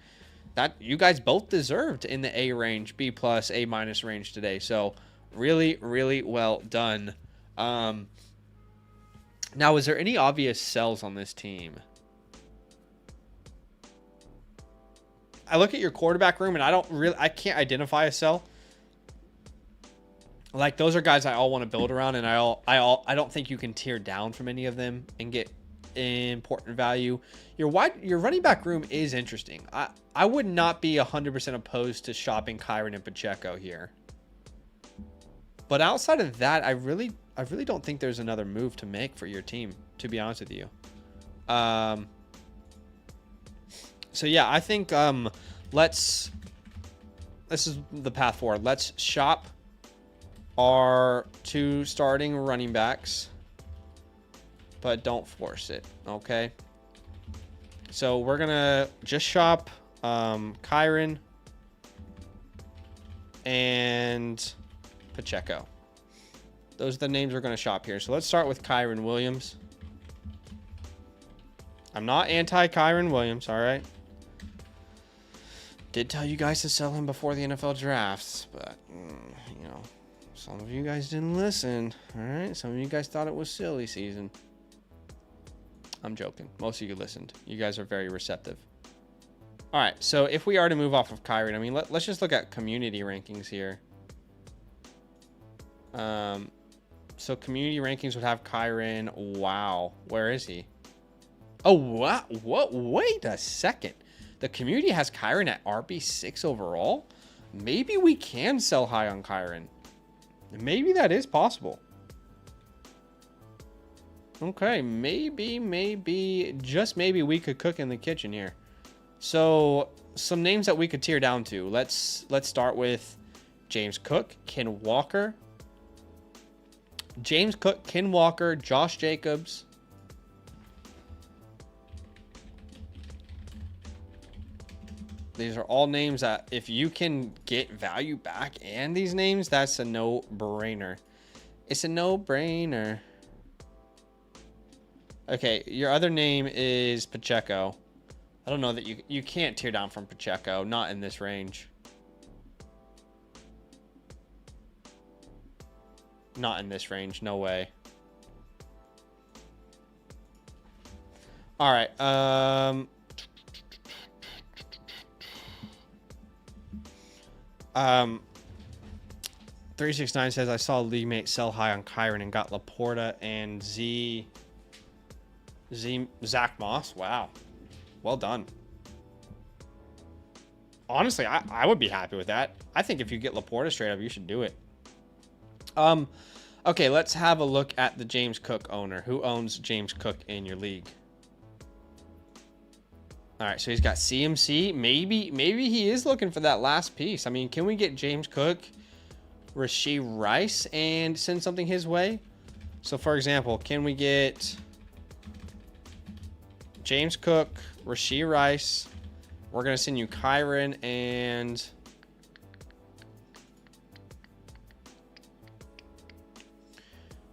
that you guys both deserved in the A range, B+, A- range today. So really, really well done. Now, is there any obvious sells on this team? I look at your quarterback room and I can't identify a sell. Like, those are guys I all want to build around, and I don't think you can tear down from any of them and get important value. Your running back room is interesting. I would not be 100% opposed to shopping Kyron and Pacheco here. But outside of that, I really I really don't think there's another move to make for your team, to be honest with you. So yeah, I think this is the path forward. Let's shop our 2 starting running backs, but don't force it, okay? So we're gonna just shop Kyren and Pacheco. Those are the names we're gonna shop here. So let's start with Kyren Williams. I'm not anti-Kyren Williams, all right? Did tell you guys to sell him before the NFL drafts, but, you know, some of you guys didn't listen, all right? Some of you guys thought it was silly season. I'm joking. Most of you listened. You guys are very receptive. All right, so if we are to move off of Kyren, I mean, let's just look at community rankings here. So community rankings would have Kyren. Wow, where is he? Oh, what? Wait a second. The community has Kyren at RB6 overall. Maybe we can sell high on Kyren. Maybe that is possible. Okay, maybe, just maybe we could cook in the kitchen here. So some names that we could tear down to. Let's start with James Cook, Ken Walker. James Cook, Ken Walker, Josh Jacobs. These are all names that if you can get value back and these names, that's a no-brainer. It's a no-brainer. Okay, your other name is Pacheco. I don't know that you can't tear down from Pacheco, not in this range. Not in this range, no way. All right, 369 says I saw a league mate sell high on Kyren and got Laporta and Zach Moss. Wow, well done. Honestly, I would be happy with that. I think if you get Laporta straight up, you should do it. Okay, let's have a look at the James Cook owner. Who owns James Cook in your league? All right, so he's got CMC. Maybe he is looking for that last piece. I mean, can we get James Cook, Rashee Rice, and send something his way? So, for example, can we get James Cook, Rashee Rice? We're going to send you Kyren and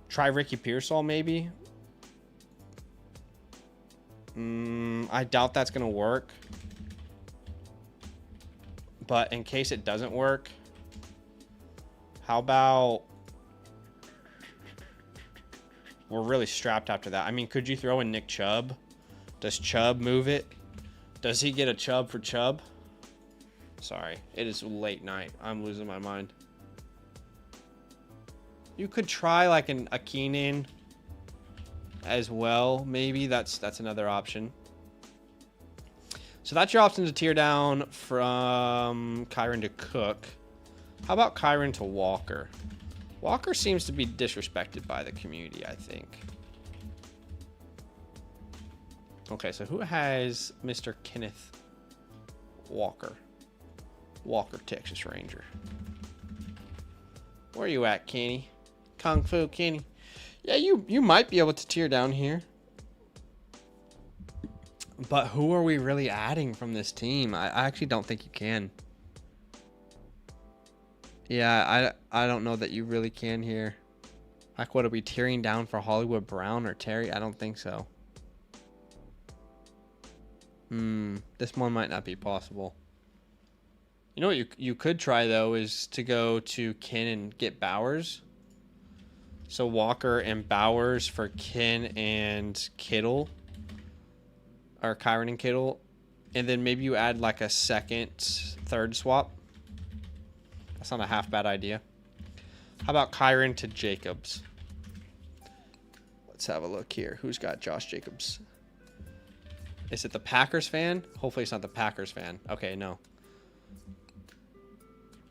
try Ricky Pearsall, maybe. I doubt that's going to work. But in case it doesn't work, how about we're really strapped after that. I mean, could you throw in Nick Chubb? Does Chubb move it? Does he get a Chubb for Chubb? Sorry, it is late night. I'm losing my mind. You could try like a Keenan as well. Maybe that's another option. So that's your option to tear down from Kyren to Cook. How about Kyren to Walker? Walker seems to be disrespected by the community, I think. Okay, so who has Mr. Kenneth Walker? Walker, Texas Ranger. Where are you at, Kenny? Kung Fu Kenny. Yeah, you might be able to tear down here. But who are we really adding from this team? I actually don't think you can. Yeah, I don't know that you really can here. Like, what are we tearing down for Hollywood Brown or Terry? I don't think so. This one might not be possible. You know what you could try, though, is to go to Ken and get Bowers. So Walker and Bowers for Ken and Kittle. Or Kyren and Kittle. And then maybe you add like a third swap. That's not a half bad idea. How about Kyren to Jacobs? Let's have a look here. Who's got Josh Jacobs? Is it the Packers fan? Hopefully it's not the Packers fan. Okay, no.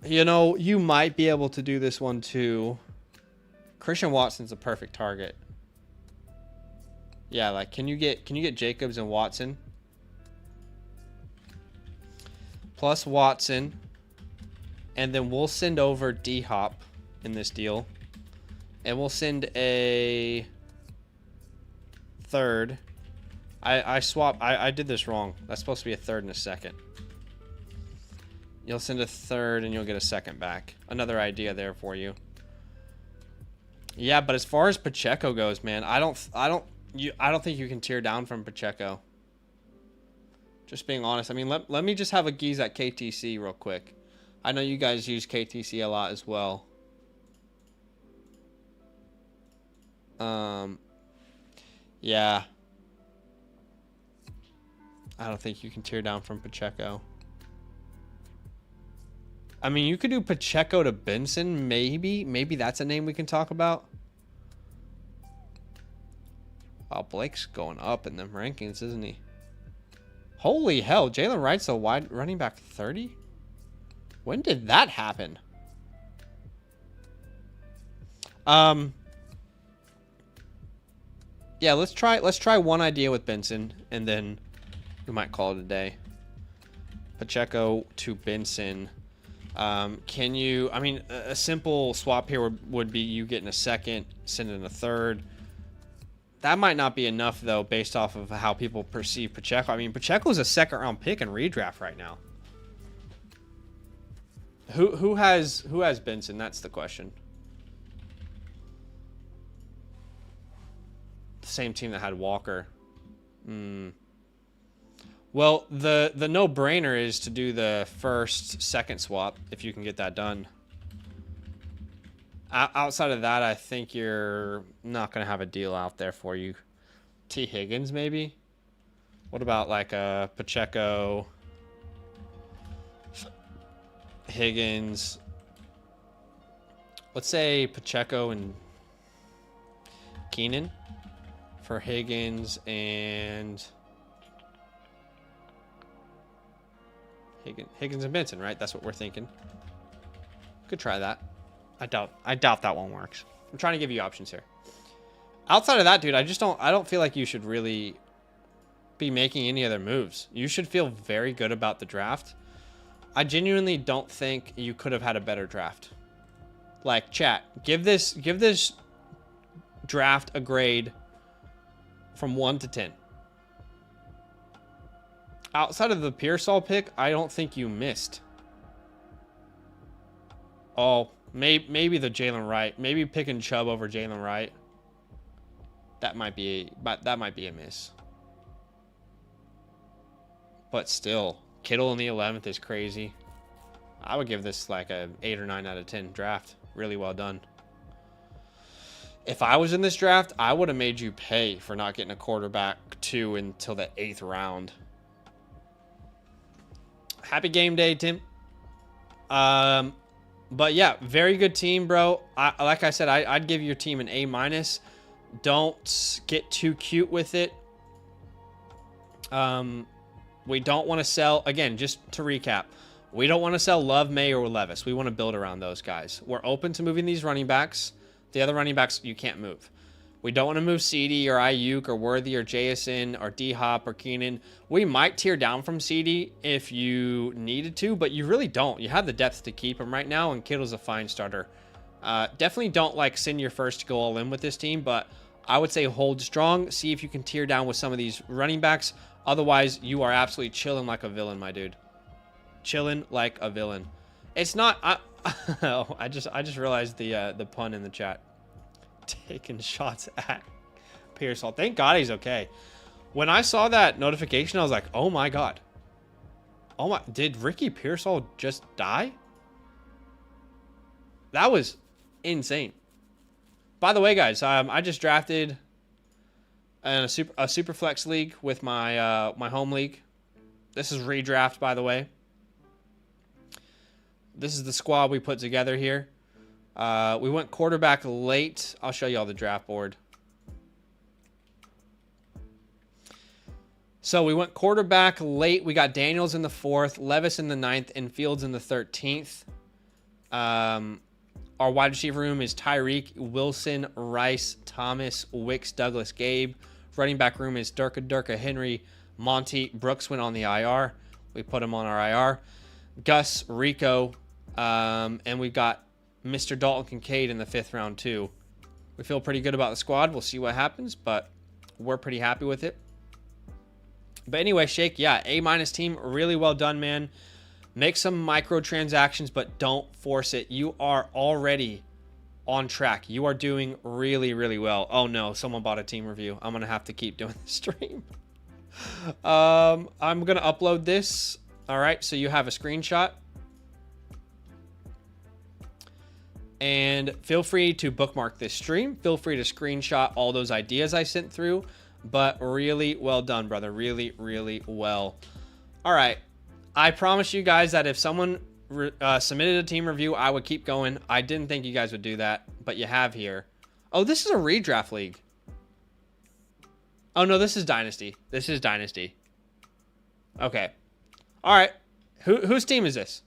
You know, you might be able to do this one too. Christian Watson's a perfect target. Yeah, like can you get Jacobs and Watson? Plus Watson. And then we'll send over D-Hop in this deal. And we'll send a third. I did this wrong. That's supposed to be a third and a second. You'll send a third and you'll get a second back. Another idea there for you. Yeah, but as far as Pacheco goes, man, I don't think you can tear down from Pacheco. Just being honest. I mean, let me just have a geeze at KTC real quick. I know you guys use KTC a lot as well. Yeah. I don't think you can tear down from Pacheco. I mean, you could do Pacheco to Benson, maybe. Maybe that's a name we can talk about. Oh, Blake's going up in them rankings, isn't he? Holy hell, Jalen Wright's a wide running back 30? When did that happen? Yeah, let's try one idea with Benson, and then we might call it a day. Pacheco to Benson. Can you... I mean, a simple swap here would be you getting a second, sending a third. That might not be enough, though, based off of how people perceive Pacheco. I mean, Pacheco's a second-round pick in redraft right now. Who has Benson? That's the question. The same team that had Walker. Well, the no-brainer is to do the second swap if you can get that done. Outside of that, I think you're not going to have a deal out there for you. T. Higgins, maybe? What about like a Pacheco, Higgins? Let's say Pacheco and Keenan for Higgins and Higgins and Benson, right? That's what we're thinking. Could try that. I doubt that one works. I'm trying to give you options here. Outside of that, dude, I don't feel like you should really be making any other moves. You should feel very good about the draft. I genuinely don't think you could have had a better draft. Like, chat, give this draft a grade from 1 to 10. Outside of the Pearsall pick, I don't think you missed. Oh, maybe the Jalen Wright. Maybe picking Chubb over Jalen Wright. That might be a miss. But still, Kittle in the 11th is crazy. I would give this like a 8 or 9 out of 10 draft. Really well done. If I was in this draft, I would have made you pay for not getting a quarterback 2 until the 8th round. Happy game day, Tim. But yeah, very good team, bro. Like I said, I'd give your team an A-. Don't get too cute with it. We don't want to sell, again, just to recap, we don't want to sell Love, May, or Levis. We want to build around those guys. We're open to moving these running backs. The other running backs, you can't move. We don't want to move CD or Ayuk or Worthy or Jason or D-Hop or Keenan. We might tear down from CD if you needed to, but you really don't. You have the depth to keep him right now, and Kittle's a fine starter. Definitely don't like send your first to go all in with this team, but I would say hold strong. See if you can tear down with some of these running backs. Otherwise, you are absolutely chilling like a villain, my dude. Chilling like a villain. It's not... I just realized the pun in the chat. Taking shots at Pearsall. Thank God he's okay. When I saw that notification, I was like, oh my God. Oh my... Did Ricky Pearsall just die? That was insane. By the way, guys, I just drafted in a super flex league with my my home league. This is redraft, by the way. This is the squad we put together here. We went quarterback late. I'll show you all the draft board. So we went quarterback late. We got Daniels in the 4th, Levis in the 9th, and Fields in the 13th. Our wide receiver room is Tyreek, Wilson, Rice, Thomas, Wicks, Douglas, Gabe. Running back room is Durka, Henry, Monty. Brooks went on the IR. We put him on our IR. Gus, Rico, and we got Mr. Dalton Kincaid in the 5th round too. We feel pretty good about the squad. We'll see what happens, but we're pretty happy with it. But anyway, Shake, yeah, A- team, really well done, man. Make some microtransactions, but don't force it. You are already on track. You are doing really, really well. Oh no, someone bought a team review. I'm gonna have to keep doing the stream. I'm gonna upload this. All right, so you have a screenshot. And feel free to bookmark this stream. Feel free to screenshot all those ideas I sent through. But really well done, brother. Really, really well. All right. I promise you guys that if someone submitted a team review, I would keep going. I didn't think you guys would do that, but you have here. Oh, this is a redraft league. Oh, no, this is Dynasty. This is Dynasty. Okay. All right. Whose team is this?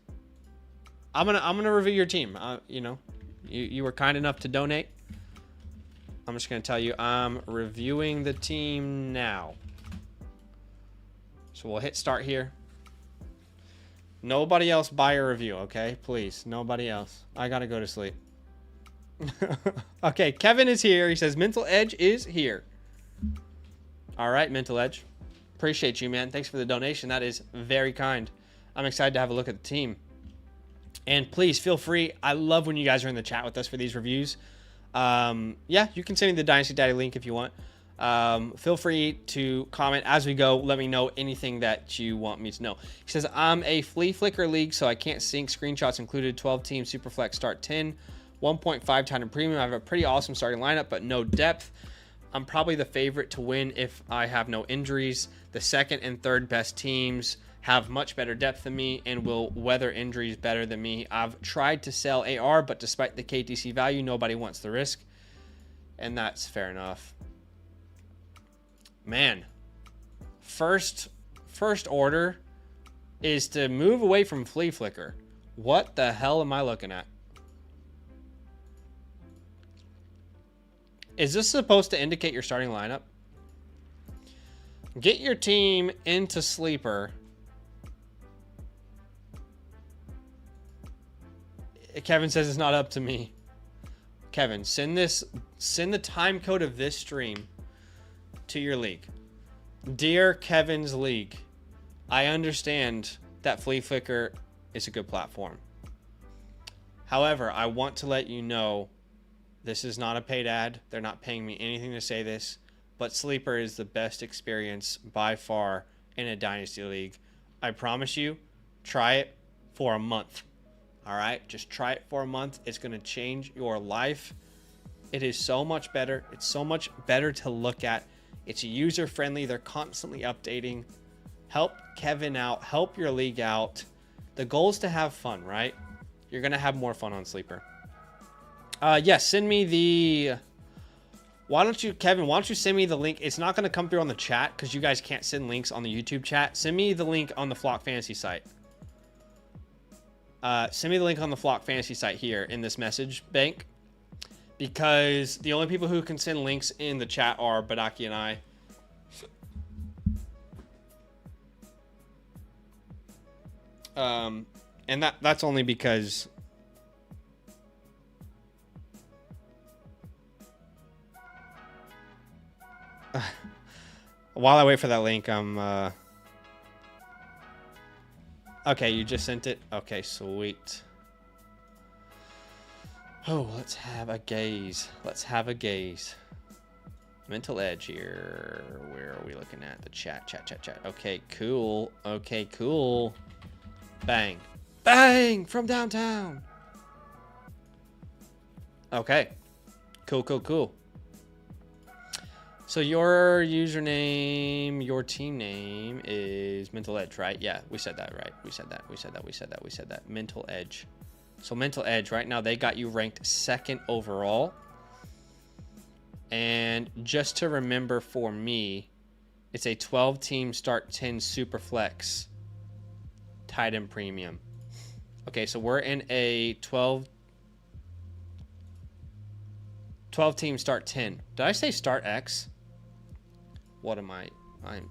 I'm gonna review your team. You know, you were kind enough to donate. I'm just gonna tell you I'm reviewing the team now. So we'll hit start here. Nobody else buy a review, okay? Please, nobody else. I gotta go to sleep. Okay, Kevin is here. He says Mental Edge is here. All right, Mental Edge. Appreciate you, man. Thanks for the donation. That is very kind. I'm excited to have a look at the team. And please feel free. I love when you guys are in the chat with us for these reviews. Yeah, you can send me the Dynasty Daddy link if you want. Feel free to comment as we go. Let me know anything that you want me to know. He says, I'm a flea flicker league, so I can't sync screenshots included. 12 team Superflex start 10, 1.5 titan premium. I have a pretty awesome starting lineup, but no depth. I'm probably the favorite to win if I have no injuries. The second and third best teams have much better depth than me and will weather injuries better than me. I've tried to sell AR, but despite the KTC value, nobody wants the risk. And that's fair enough. Man, first order is to move away from flea flicker. What the hell am I looking at? Is this supposed to indicate your starting lineup? Get your team into sleeper. Kevin says it's not up to me. Kevin, send the time code of this stream to your league. Dear Kevin's league, I understand that Flea Flicker is a good platform. However, I want to let you know this is not a paid ad. They're not paying me anything to say this, but Sleeper is the best experience by far in a Dynasty league. I promise you, try it for a month. All right, just try it for a month. It's going to change your life. It is so much better. It's so much better to look at. It's user friendly. They're constantly updating. Help Kevin out. Help your league out. The goal is to have fun, right? You're going to have more fun on Sleeper. Yes, send me the... Why don't you, Kevin, why don't you send me the link? It's not going to come through on the chat because you guys can't send links on the YouTube chat. Send me the link on the Flock Fantasy site. Send me the link on the Flock Fantasy site here in this message bank, because the only people who can send links in the chat are Badaki and I. And that's only because while I wait for that link, okay, you just sent it? Okay, sweet. Oh, let's have a gaze. Let's have a gaze. Mental Edge here. Where are we looking at? The chat. Okay, cool. Okay, cool. Bang. Bang! From downtown. Okay. Cool. So your username, your team name is Mental Edge, right? Yeah, we said that, right? We said that. Mental Edge. So Mental Edge, right now, they got you ranked 2nd overall. And just to remember for me, it's a 12-team start 10 Superflex tight end premium. Okay, so we're in a 12 12 teams start 10. Did I say start X? What am I?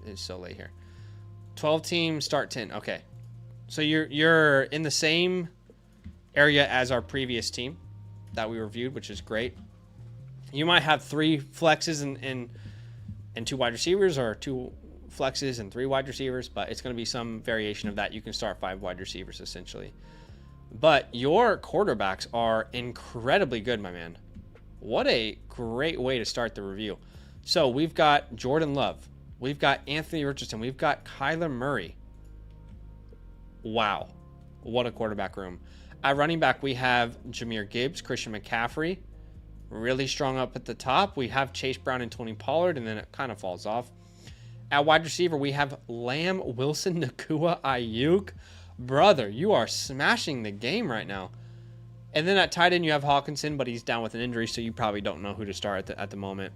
It's so late here. 12 teams start 10. Okay. So you're in the same area as our previous team that we reviewed, which is great. You might have 3 flexes and 2 wide receivers, or 2 flexes and 3 wide receivers, but it's going to be some variation of that. You can start 5 wide receivers essentially. But your quarterbacks are incredibly good, my man. What a great way to start the review. So we've got Jordan Love. We've got Anthony Richardson. We've got Kyler Murray. Wow. What a quarterback room. At running back, we have Jahmyr Gibbs, Christian McCaffrey. Really strong up at the top. We have Chase Brown and Tony Pollard, and then it kind of falls off. At wide receiver, we have Lamb, Wilson, Nakua, Ayuk. Brother, you are smashing the game right now. And then at tight end, you have Hawkinson, but he's down with an injury, so you probably don't know who to start at the moment.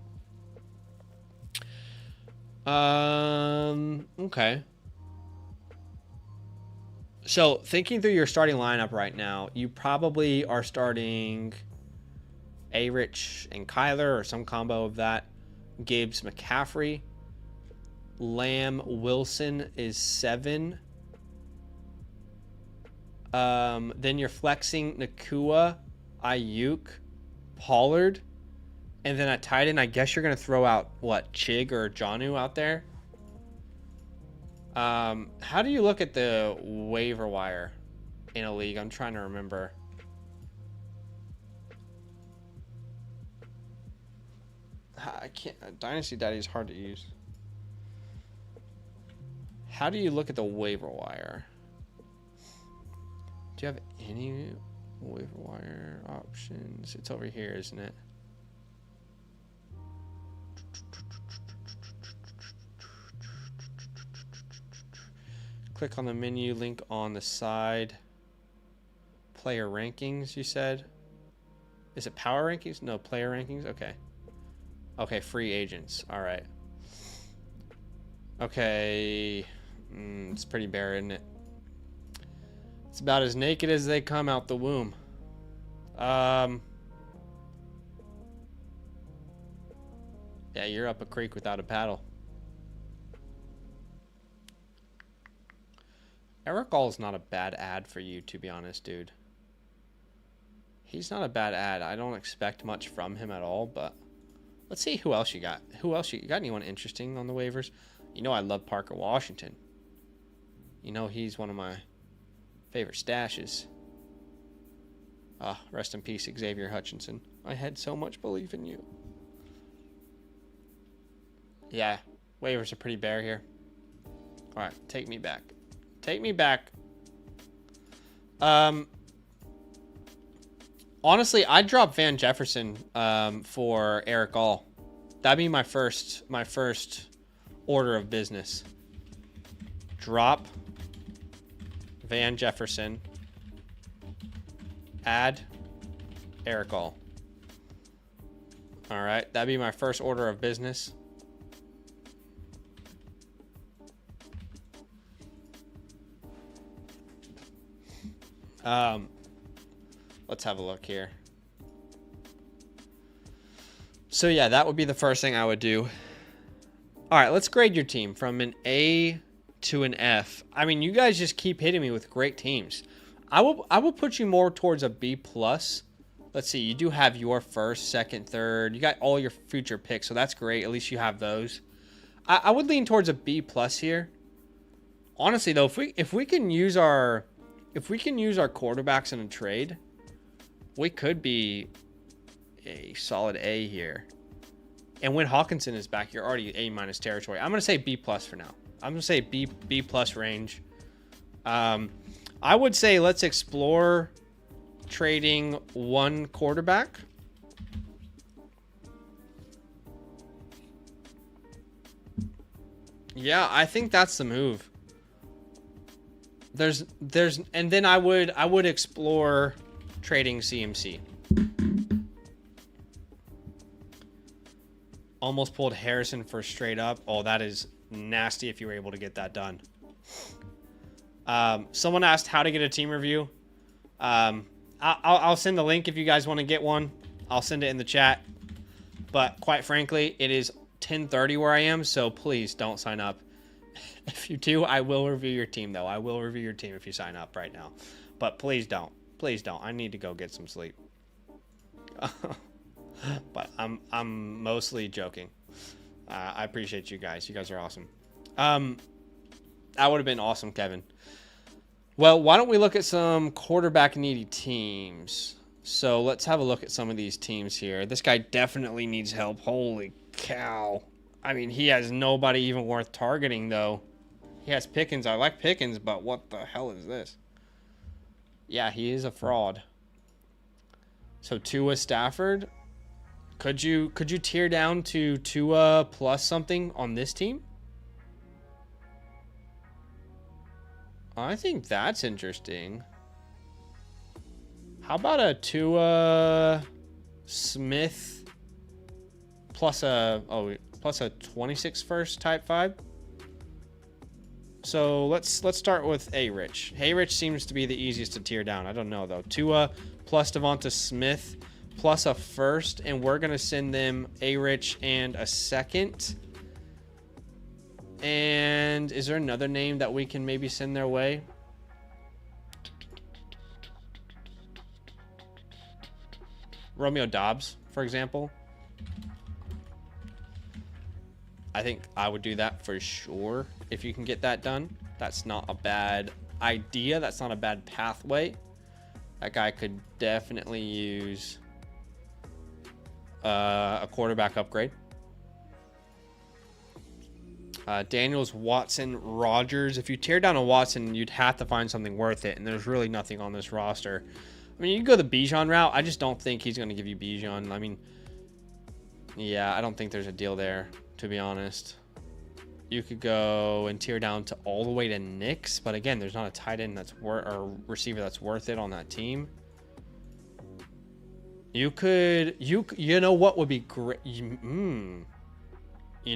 Okay. So thinking through your starting lineup right now, you probably are starting A-Rich and Kyler, or some combo of that. Gibbs, McCaffrey. Lamb, Wilson is 7. Then you're flexing Nakua, Ayuk, Pollard. And then at tight end, I guess you're going to throw out, what, Chig or Jonnu out there? How do you look at the waiver wire in a league? I'm trying to remember. I can't. Dynasty Daddy is hard to use. How do you look at the waiver wire? Do you have any waiver wire options? It's over here, isn't it? Click on the menu link on the side. Player rankings, you said? Is it power rankings? No, player rankings? Okay. Okay, free agents. All right. Okay. It's pretty bare, isn't it? It's about as naked as they come out the womb. Yeah, you're up a creek without a paddle. Eric All's not a bad ad for you, to be honest, dude. He's not a bad ad. I don't expect much from him at all, but let's see who else you got. Who else you got? Anyone interesting on the waivers? You know I love Parker Washington. You know he's one of my favorite stashes. Rest in peace, Xavier Hutchinson. I had so much belief in you. Yeah, waivers are pretty bare here. All right, take me back. Take me back. Honestly, I'd drop Van Jefferson for Eric All. That'd be my first order of business. Drop Van Jefferson. Add Eric All. All right, that'd be my first order of business. Let's have a look here. So yeah, that would be the first thing I would do. All right, let's grade your team from an A to an F. I mean, you guys just keep hitting me with great teams. I will put you more towards a B plus. Let's see, you do have your first, second, third. You got all your future picks, so that's great. At least you have those. I would lean towards a B plus here. Honestly though, if we can use our quarterbacks in a trade, we could be a solid A here. And when Hawkinson is back, you're already A minus territory. I'm going to say B plus for now. I'm going to say B plus range. I would say let's explore trading one quarterback. Yeah, I think that's the move. And then I would explore trading CMC. Almost pulled Harrison for straight up. Oh, that is nasty if you were able to get that done. Someone asked how to get a team review. I'll send the link if you guys want to get one. I'll send it in the chat. But quite frankly, it is 10:30 where I am, so please don't sign up. If you do, I will review your team, though. I will review your team if you sign up right now. But please don't. Please don't. I need to go get some sleep. But I'm mostly joking. I appreciate you guys. You guys are awesome. That would have been awesome, Kevin. Well, why don't we look at some quarterback needy teams? So let's have a look at some of these teams here. This guy definitely needs help. Holy cow. I mean, he has nobody even worth targeting, though. He has Pickens. I like Pickens, but what the hell is this? Yeah, he is a fraud. So Tua Stafford. Could you tear down to Tua plus something on this team? I think that's interesting. How about a Tua Smith plus a 26 first type vibe? So let's start with A-Rich. A-Rich seems to be the easiest to tear down. I don't know though. Tua plus Devonta Smith plus a first, and we're gonna send them A-Rich and a second. And is there another name that we can maybe send their way? Romeo Dobbs, for example. I think I would do that for sure if you can get that done. That's not a bad idea. That's not a bad pathway. That guy could definitely use a quarterback upgrade. Daniels, Watson, Rodgers. If you tear down a Watson, you'd have to find something worth it, and there's really nothing on this roster. I mean, you can go the Bijan route. I just don't think he's going to give you Bijan. I mean, yeah, I don't think there's a deal there, to be honest. You could go and tear down to all the way to Knicks, but again, there's not a tight end that's or receiver that's worth it on that team. You know what would be great? You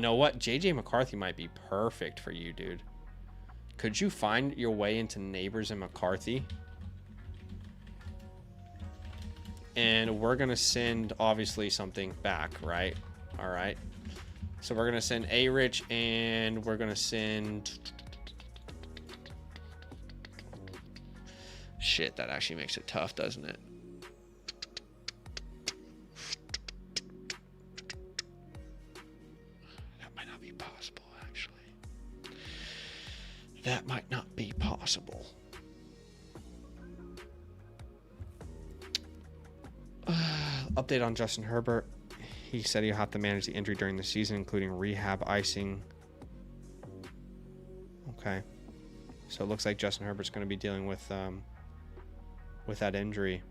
know what? JJ McCarthy might be perfect for you, dude. Could you find your way into Neighbors and McCarthy? And we're going to send, obviously, something back, right? All right. So we're going to send A-Rich, and we're going to send... Shit, that actually makes it tough, doesn't it? That might not be possible, actually. That might not be possible. Update on Justin Herbert. He said he'll have to manage the injury during the season, including rehab, icing. Okay. So it looks like Justin Herbert's going to be dealing with that injury.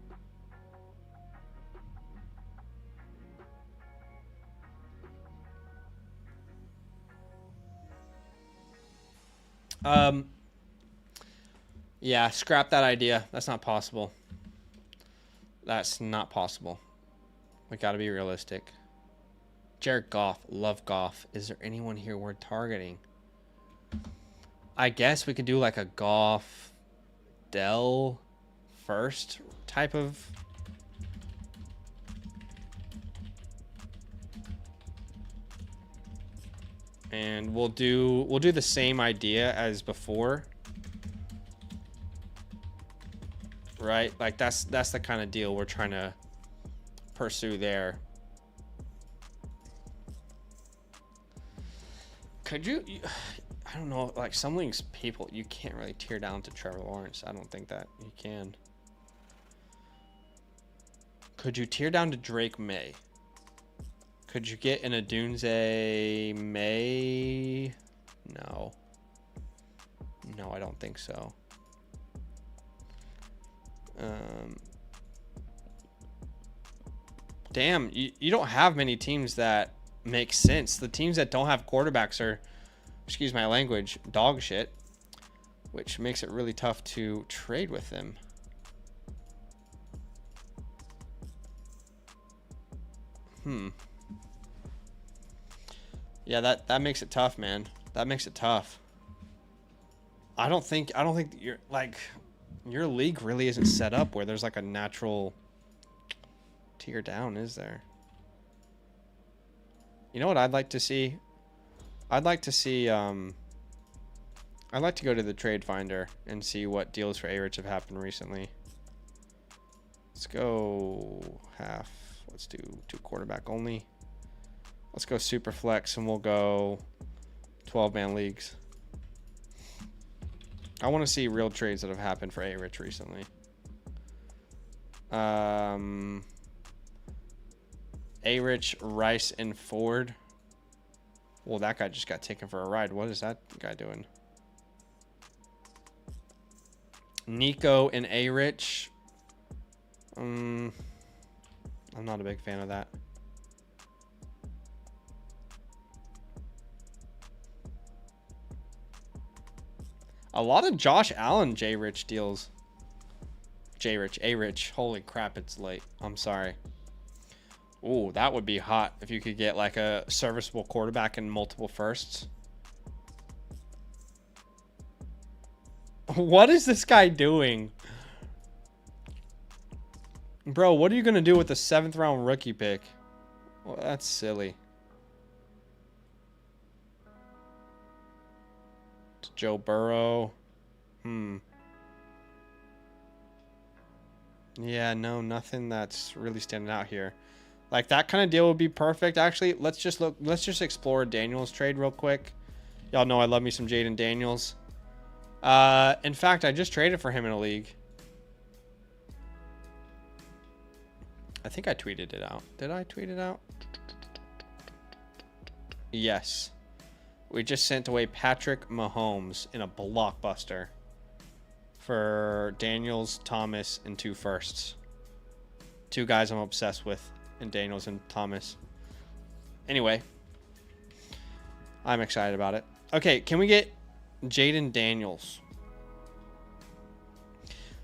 Yeah, scrap that idea. That's not possible. That's not possible. We got to be realistic. Jared Goff. Love Goff. Is there anyone here worth targeting? I guess we could do like a Goff Dell first type of... And we'll do the same idea as before. Right? Like that's the kind of deal we're trying to pursue there. Could you I don't know, like some of these people you can't really tear down to Trevor Lawrence. I don't think that you can. Could you tear down to Drake May? Could you get an Adunze May? No. No, I don't think so. Damn, you don't have many teams that make sense. The teams that don't have quarterbacks are, excuse my language, dog shit, which makes it really tough to trade with them. Yeah, that makes it tough, man. That makes it tough. I don't think you're like your league really isn't set up where there's like a natural tear down, is there? You know what I'd like to see? I'd like to see, I'd like to go to the trade finder and see what deals for A-Rich have happened recently. Let's go half. Let's do 2 quarterback only. Let's go super flex and we'll go 12-man leagues. I want to see real trades that have happened for A-Rich recently. A-Rich, Rice, and Ford. Well, that guy just got taken for a ride. What is that guy doing? Nico and A-Rich. I'm not a big fan of that. A lot of Josh Allen J-Rich deals. J-Rich, A-Rich. Holy crap, it's late. I'm sorry. Ooh, that would be hot if you could get like a serviceable quarterback and multiple firsts. What is this guy doing? Bro, what are you going to do with the 7th round rookie pick? Well, that's silly. It's Joe Burrow. Yeah, no, nothing that's really standing out here. Like that kind of deal would be perfect. Actually, let's just explore Daniels trade real quick. Y'all know I love me some Jaden Daniels. In fact, I just traded for him in a league. I think I tweeted it out. Did I tweet it out? Yes. We just sent away Patrick Mahomes in a blockbuster for Daniels, Thomas, and 2 firsts. 2 guys I'm obsessed with in Daniels and Thomas. Anyway, I'm excited about it. Okay, can we get Jaden Daniels?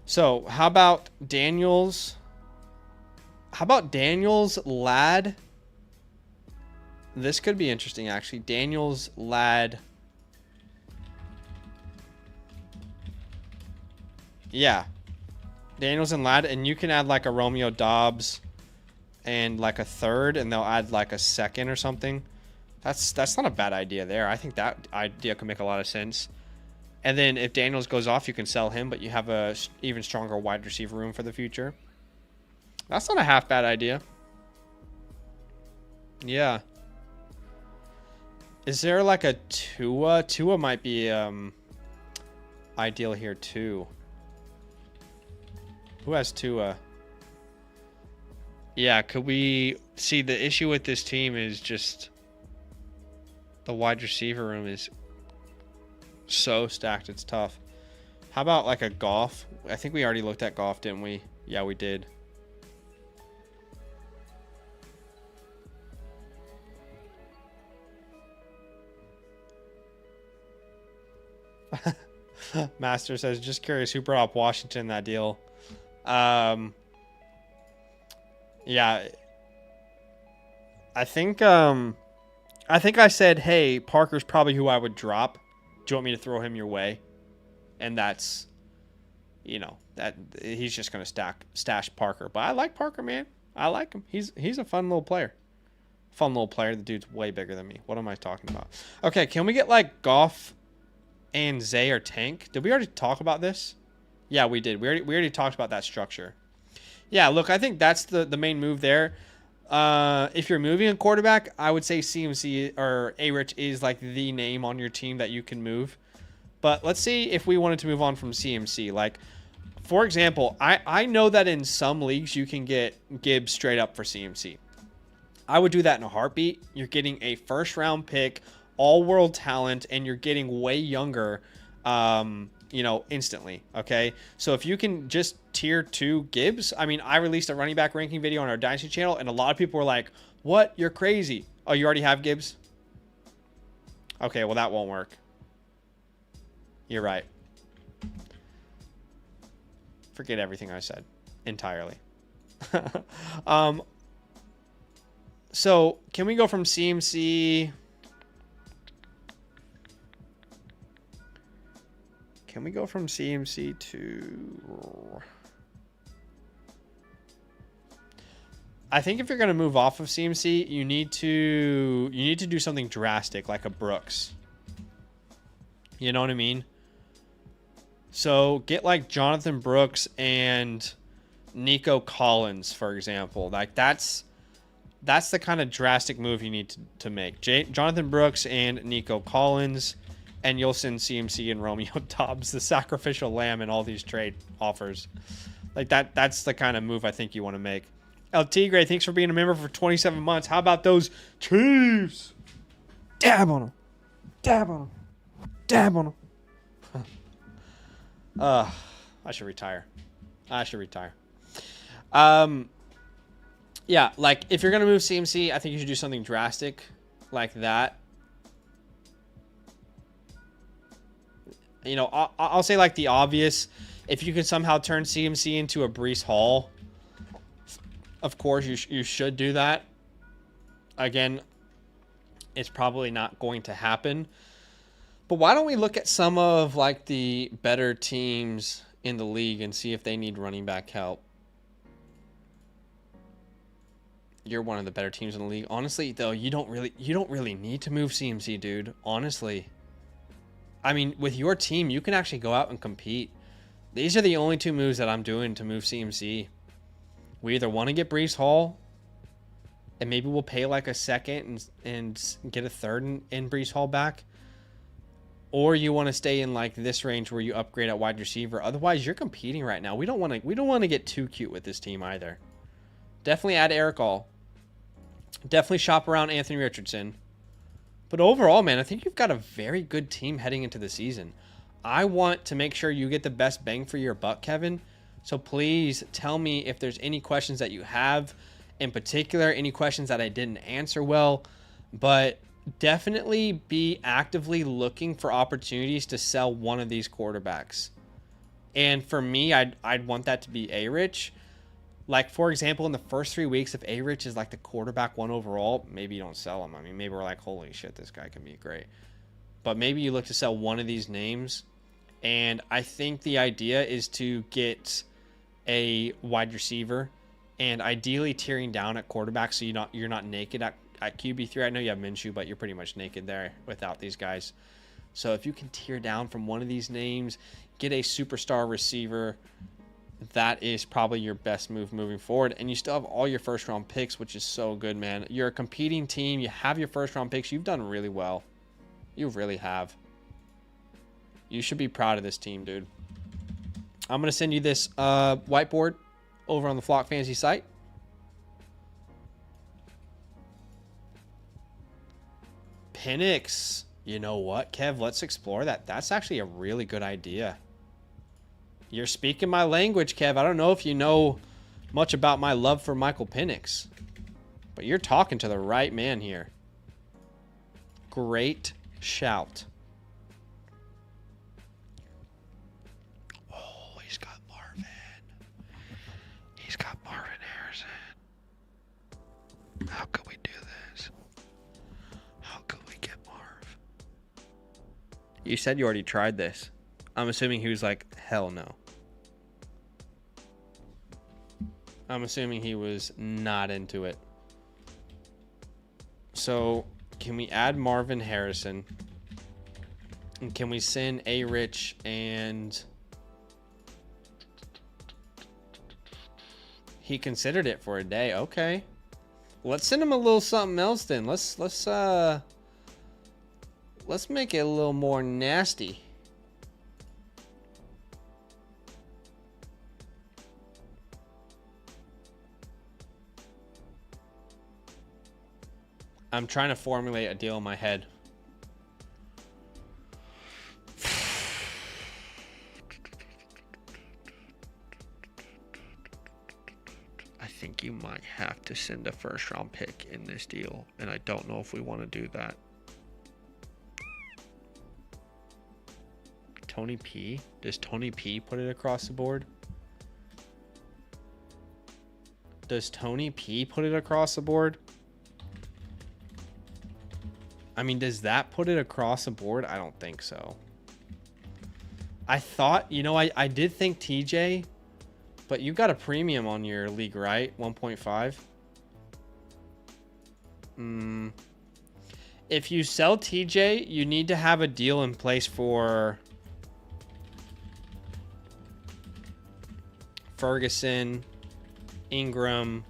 So, how about Daniels? How about Daniels, Ladd? This could be interesting, actually. Daniels, Ladd. Yeah. Daniels and Ladd. And you can add like a Romeo Dobbs and like a 3rd. And they'll add like a 2nd or something. That's not a bad idea there. I think that idea could make a lot of sense. And then if Daniels goes off, you can sell him. But you have a even stronger wide receiver room for the future. That's not a half bad idea. Yeah. Is there like a Tua? Tua might be ideal here too. Who has Tua? Yeah, could we see the issue with this team is just the wide receiver room is so stacked, it's tough. How about like a Goff? I think we already looked at Goff, didn't we? Yeah, we did. Master says, just curious who brought up Washington in that deal. Yeah, I think I said, hey, Parker's probably who I would drop. Do you want me to throw him your way? And that's, you know, that he's just gonna stash Parker. But I like Parker, man. I like him. He's a fun little player. The dude's way bigger than me. What am I talking about? Okay, can we get like Goff and Zay or Tank? Did we already talk about this? Yeah, we did. We already talked about that structure. Yeah, look, I think that's the main move there. If you're moving a quarterback, I would say CMC or A-Rich is like the name on your team that you can move. But let's see if we wanted to move on from CMC. Like, for example, I know that in some leagues you can get Gibbs straight up for CMC. I would do that in a heartbeat. You're getting a 1st round pick, all-world talent, and you're getting way younger, you know, instantly. Okay, so if you can just tier 2 Gibbs, I mean, I released a running back ranking video on our Dynasty channel, and a lot of people were like, "What? You're crazy! Oh, you already have Gibbs? Okay, well that won't work. You're right. Forget everything I said entirely." So can we go from CMC? Can we go from CMC to... I think if you're going to move off of CMC, you need to do something drastic like a Brooks. You know what I mean? So get like Jonathan Brooks and Nico Collins, for example. Like that's the kind of drastic move you need to make. Jonathan Brooks and Nico Collins, and you'll send CMC and Romeo Dobbs, the sacrificial lamb, in all these trade offers. Like that's the kind of move I think you want to make. El Tigre, thanks for being a member for 27 months. How about those Chiefs? Dab on them. Dab on them. Dab on them. I should retire. Yeah, like if you're going to move CMC, I think you should do something drastic like that. You know, I'll say like the obvious. If you can somehow turn CMC into a Breece Hall, of course you should do that. Again, it's probably not going to happen. But why don't we look at some of like the better teams in the league and see if they need running back help? You're one of the better teams in the league. Honestly, though, you don't really need to move CMC, dude. Honestly. I mean, with your team, you can actually go out and compete. These are the only two moves that I'm doing to move CMC. We either want to get Breece Hall, and maybe we'll pay like a second and get a third in Breece Hall back. Or you want to stay in like this range where you upgrade at wide receiver. Otherwise, you're competing right now. We don't want to get too cute with this team either. Definitely add Eric All. Definitely shop around Anthony Richardson. But overall, man, I think you've got a very good team heading into the season. I want to make sure you get the best bang for your buck, Kevin. So please tell me if there's any questions that you have in particular, any questions that I didn't answer well. But definitely be actively looking for opportunities to sell one of these quarterbacks. And for me, I'd want that to be A-Rich. Like, for example, in the first 3 weeks, if A-Rich is like the quarterback one overall, maybe you don't sell him. I mean, maybe we're like, holy shit, this guy can be great. But maybe you look to sell one of these names. And I think the idea is to get a wide receiver and ideally tearing down at quarterback so you're not naked at QB3. I know you have Minshew, but you're pretty much naked there without these guys. So if you can tear down from one of these names, get a superstar receiver, that is probably your best move moving forward. And you still have all your first round picks, which is so good, man. You're a competing team. You have your first round picks. You've done really well. You really have. You should be proud of this team, dude. I'm going to send you this whiteboard over on the Flock Fantasy site. Penix. You know what, Kev? Let's explore that. That's actually a really good idea. You're speaking my language, Kev. I don't know if you know much about my love for Michael Penix, but you're talking to the right man here. Great shout. Oh, he's got Marvin. He's got Marvin Harrison. How could we do this? How could we get Marv? You said you already tried this. I'm assuming he was like, hell no. I'm assuming he was not into it. So, can we add Marvin Harrison? And can we send A-Rich and... He considered it for a day. Okay. Let's send him a little something else then. Let's make it a little more nasty. I'm trying to formulate a deal in my head. I think you might have to send a first round pick in this deal, and I don't know if we want to do that. Tony P? Does Tony P put it across the board? Does Tony P put it across the board? I mean, does that put it across the board? I don't think so. I thought, you know, I did think TJ, but you got a premium on your league, right? 1.5. If you sell TJ, you need to have a deal in place for Ferguson, Ingram,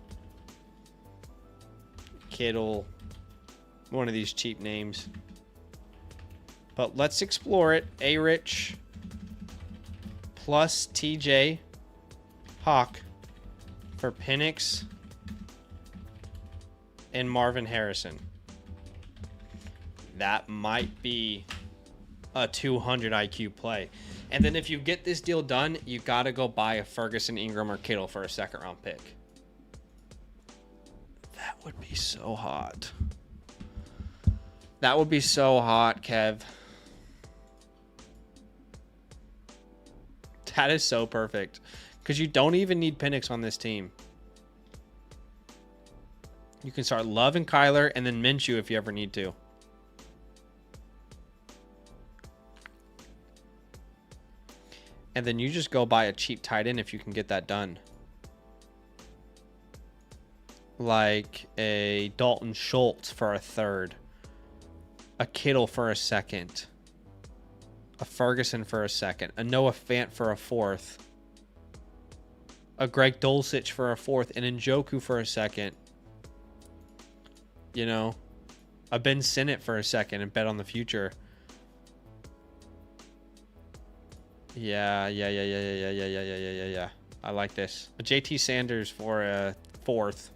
Kittle, one of these cheap names. But let's explore it. A-Rich plus TJ Hawk for Penix and Marvin Harrison. That might be a 200 IQ play. And then if you get this deal done, you got to go buy a Ferguson, Ingram, or Kittle for a second-round pick. That would be so hot. That would be so hot, Kev. That is so perfect. Because you don't even need Penix on this team. You can start Love and Kyler and then Minshew if you ever need to. And then you just go buy a cheap tight end if you can get that done. Like a Dalton Schultz for a third. A Kittle for a second. A Ferguson for a second. A Noah Fant for a fourth. A Greg Dulcich for a fourth. And Njoku for a second. You know. A Ben Sinnott for a second and bet on the future. Yeah. I like this. A JT Sanders for a fourth.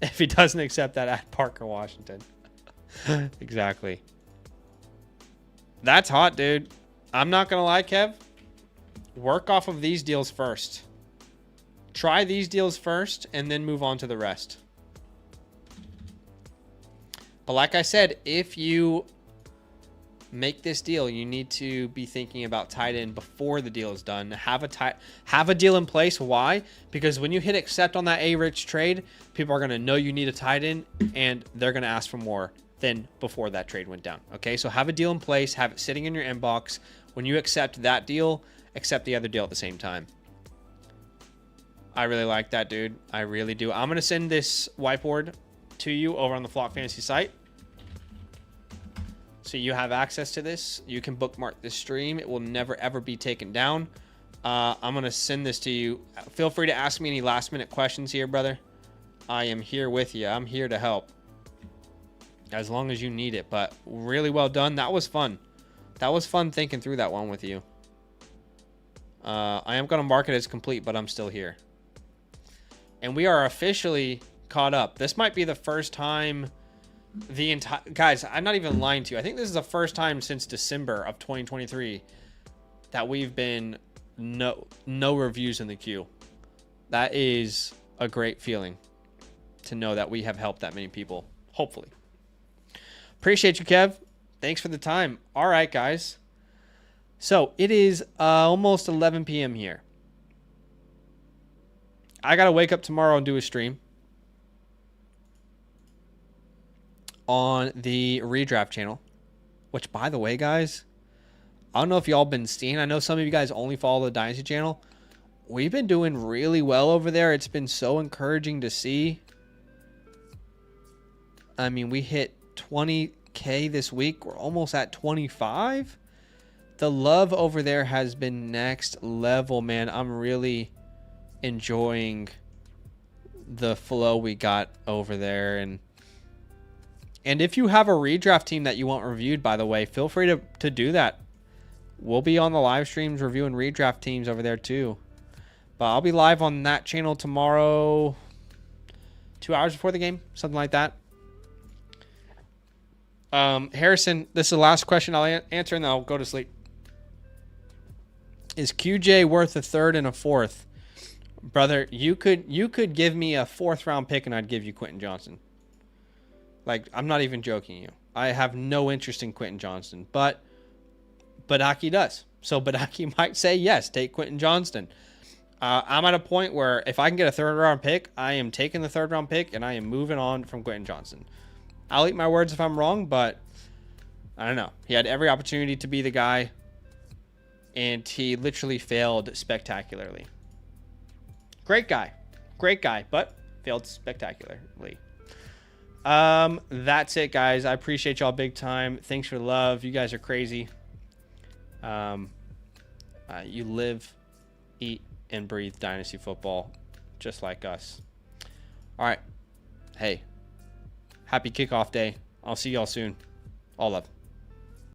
If he doesn't accept that, at Parker Washington. Exactly. That's hot, dude. I'm not going to lie, Kev. Work off of these deals first. Try these deals first and then move on to the rest. But like I said, if you make this deal, you need to be thinking about tight end before the deal is done. Have a deal in place. Why? Because when you hit accept on that A-Rich trade, people are going to know you need a tight end and they're going to ask for more than before that trade went down. Okay, so have a deal in place, have it sitting in your inbox. When you accept that deal, accept the other deal at the same time. I really like that, dude. I really do. I'm going to send this whiteboard to you over on the Flock Fantasy site. So you have access to this. You can bookmark this stream. It will never, ever be taken down. I'm going to send this to you. Feel free to ask me any last minute questions here, brother. I am here with you. I'm here to help. As long as you need it. But really well done. That was fun. That was fun thinking through that one with you. I am going to mark it as complete, but I'm still here. And we are officially caught up. This might be the first time... guys, I'm not even lying to you. I think this is the first time since December of 2023 that we've been no reviews in the queue. That is a great feeling to know that we have helped that many people. Hopefully. Appreciate you, Kev. Thanks for the time. All right, guys. So it is almost 11 p.m. here. I got to wake up tomorrow and do a stream on the redraft channel, which, by the way, guys, I don't know if y'all been seeing. I know some of you guys only follow the Dynasty channel. We've been doing really well over there. It's been so encouraging to see. I mean, we hit 20K this week. We're almost at 25. The love over there has been next level, man. I'm really enjoying the flow we got over there. And if you have a redraft team that you want reviewed, by the way, feel free to do that. We'll be on the live streams reviewing redraft teams over there too. But I'll be live on that channel tomorrow, 2 hours before the game, something like that. Harrison, this is the last question I'll answer and then I'll go to sleep. Is QJ worth a third and a fourth? Brother, you could give me a 4th round pick and I'd give you Quentin Johnson. Like, I'm not even joking you. I have no interest in Quentin Johnson, but Badaki does. So Badaki might say, yes, take Quentin Johnston. I'm at a point where if I can get a 3rd round pick, I am taking the 3rd round pick and I am moving on from Quentin Johnson. I'll eat my words if I'm wrong, but I don't know. He had every opportunity to be the guy and he literally failed spectacularly. Great guy, but Failed spectacularly. That's it, guys. I appreciate y'all big time. Thanks for the love. You guys are crazy. You live, eat, and breathe Dynasty football just like us. All right. Hey, happy kickoff day. I'll see y'all soon. All love.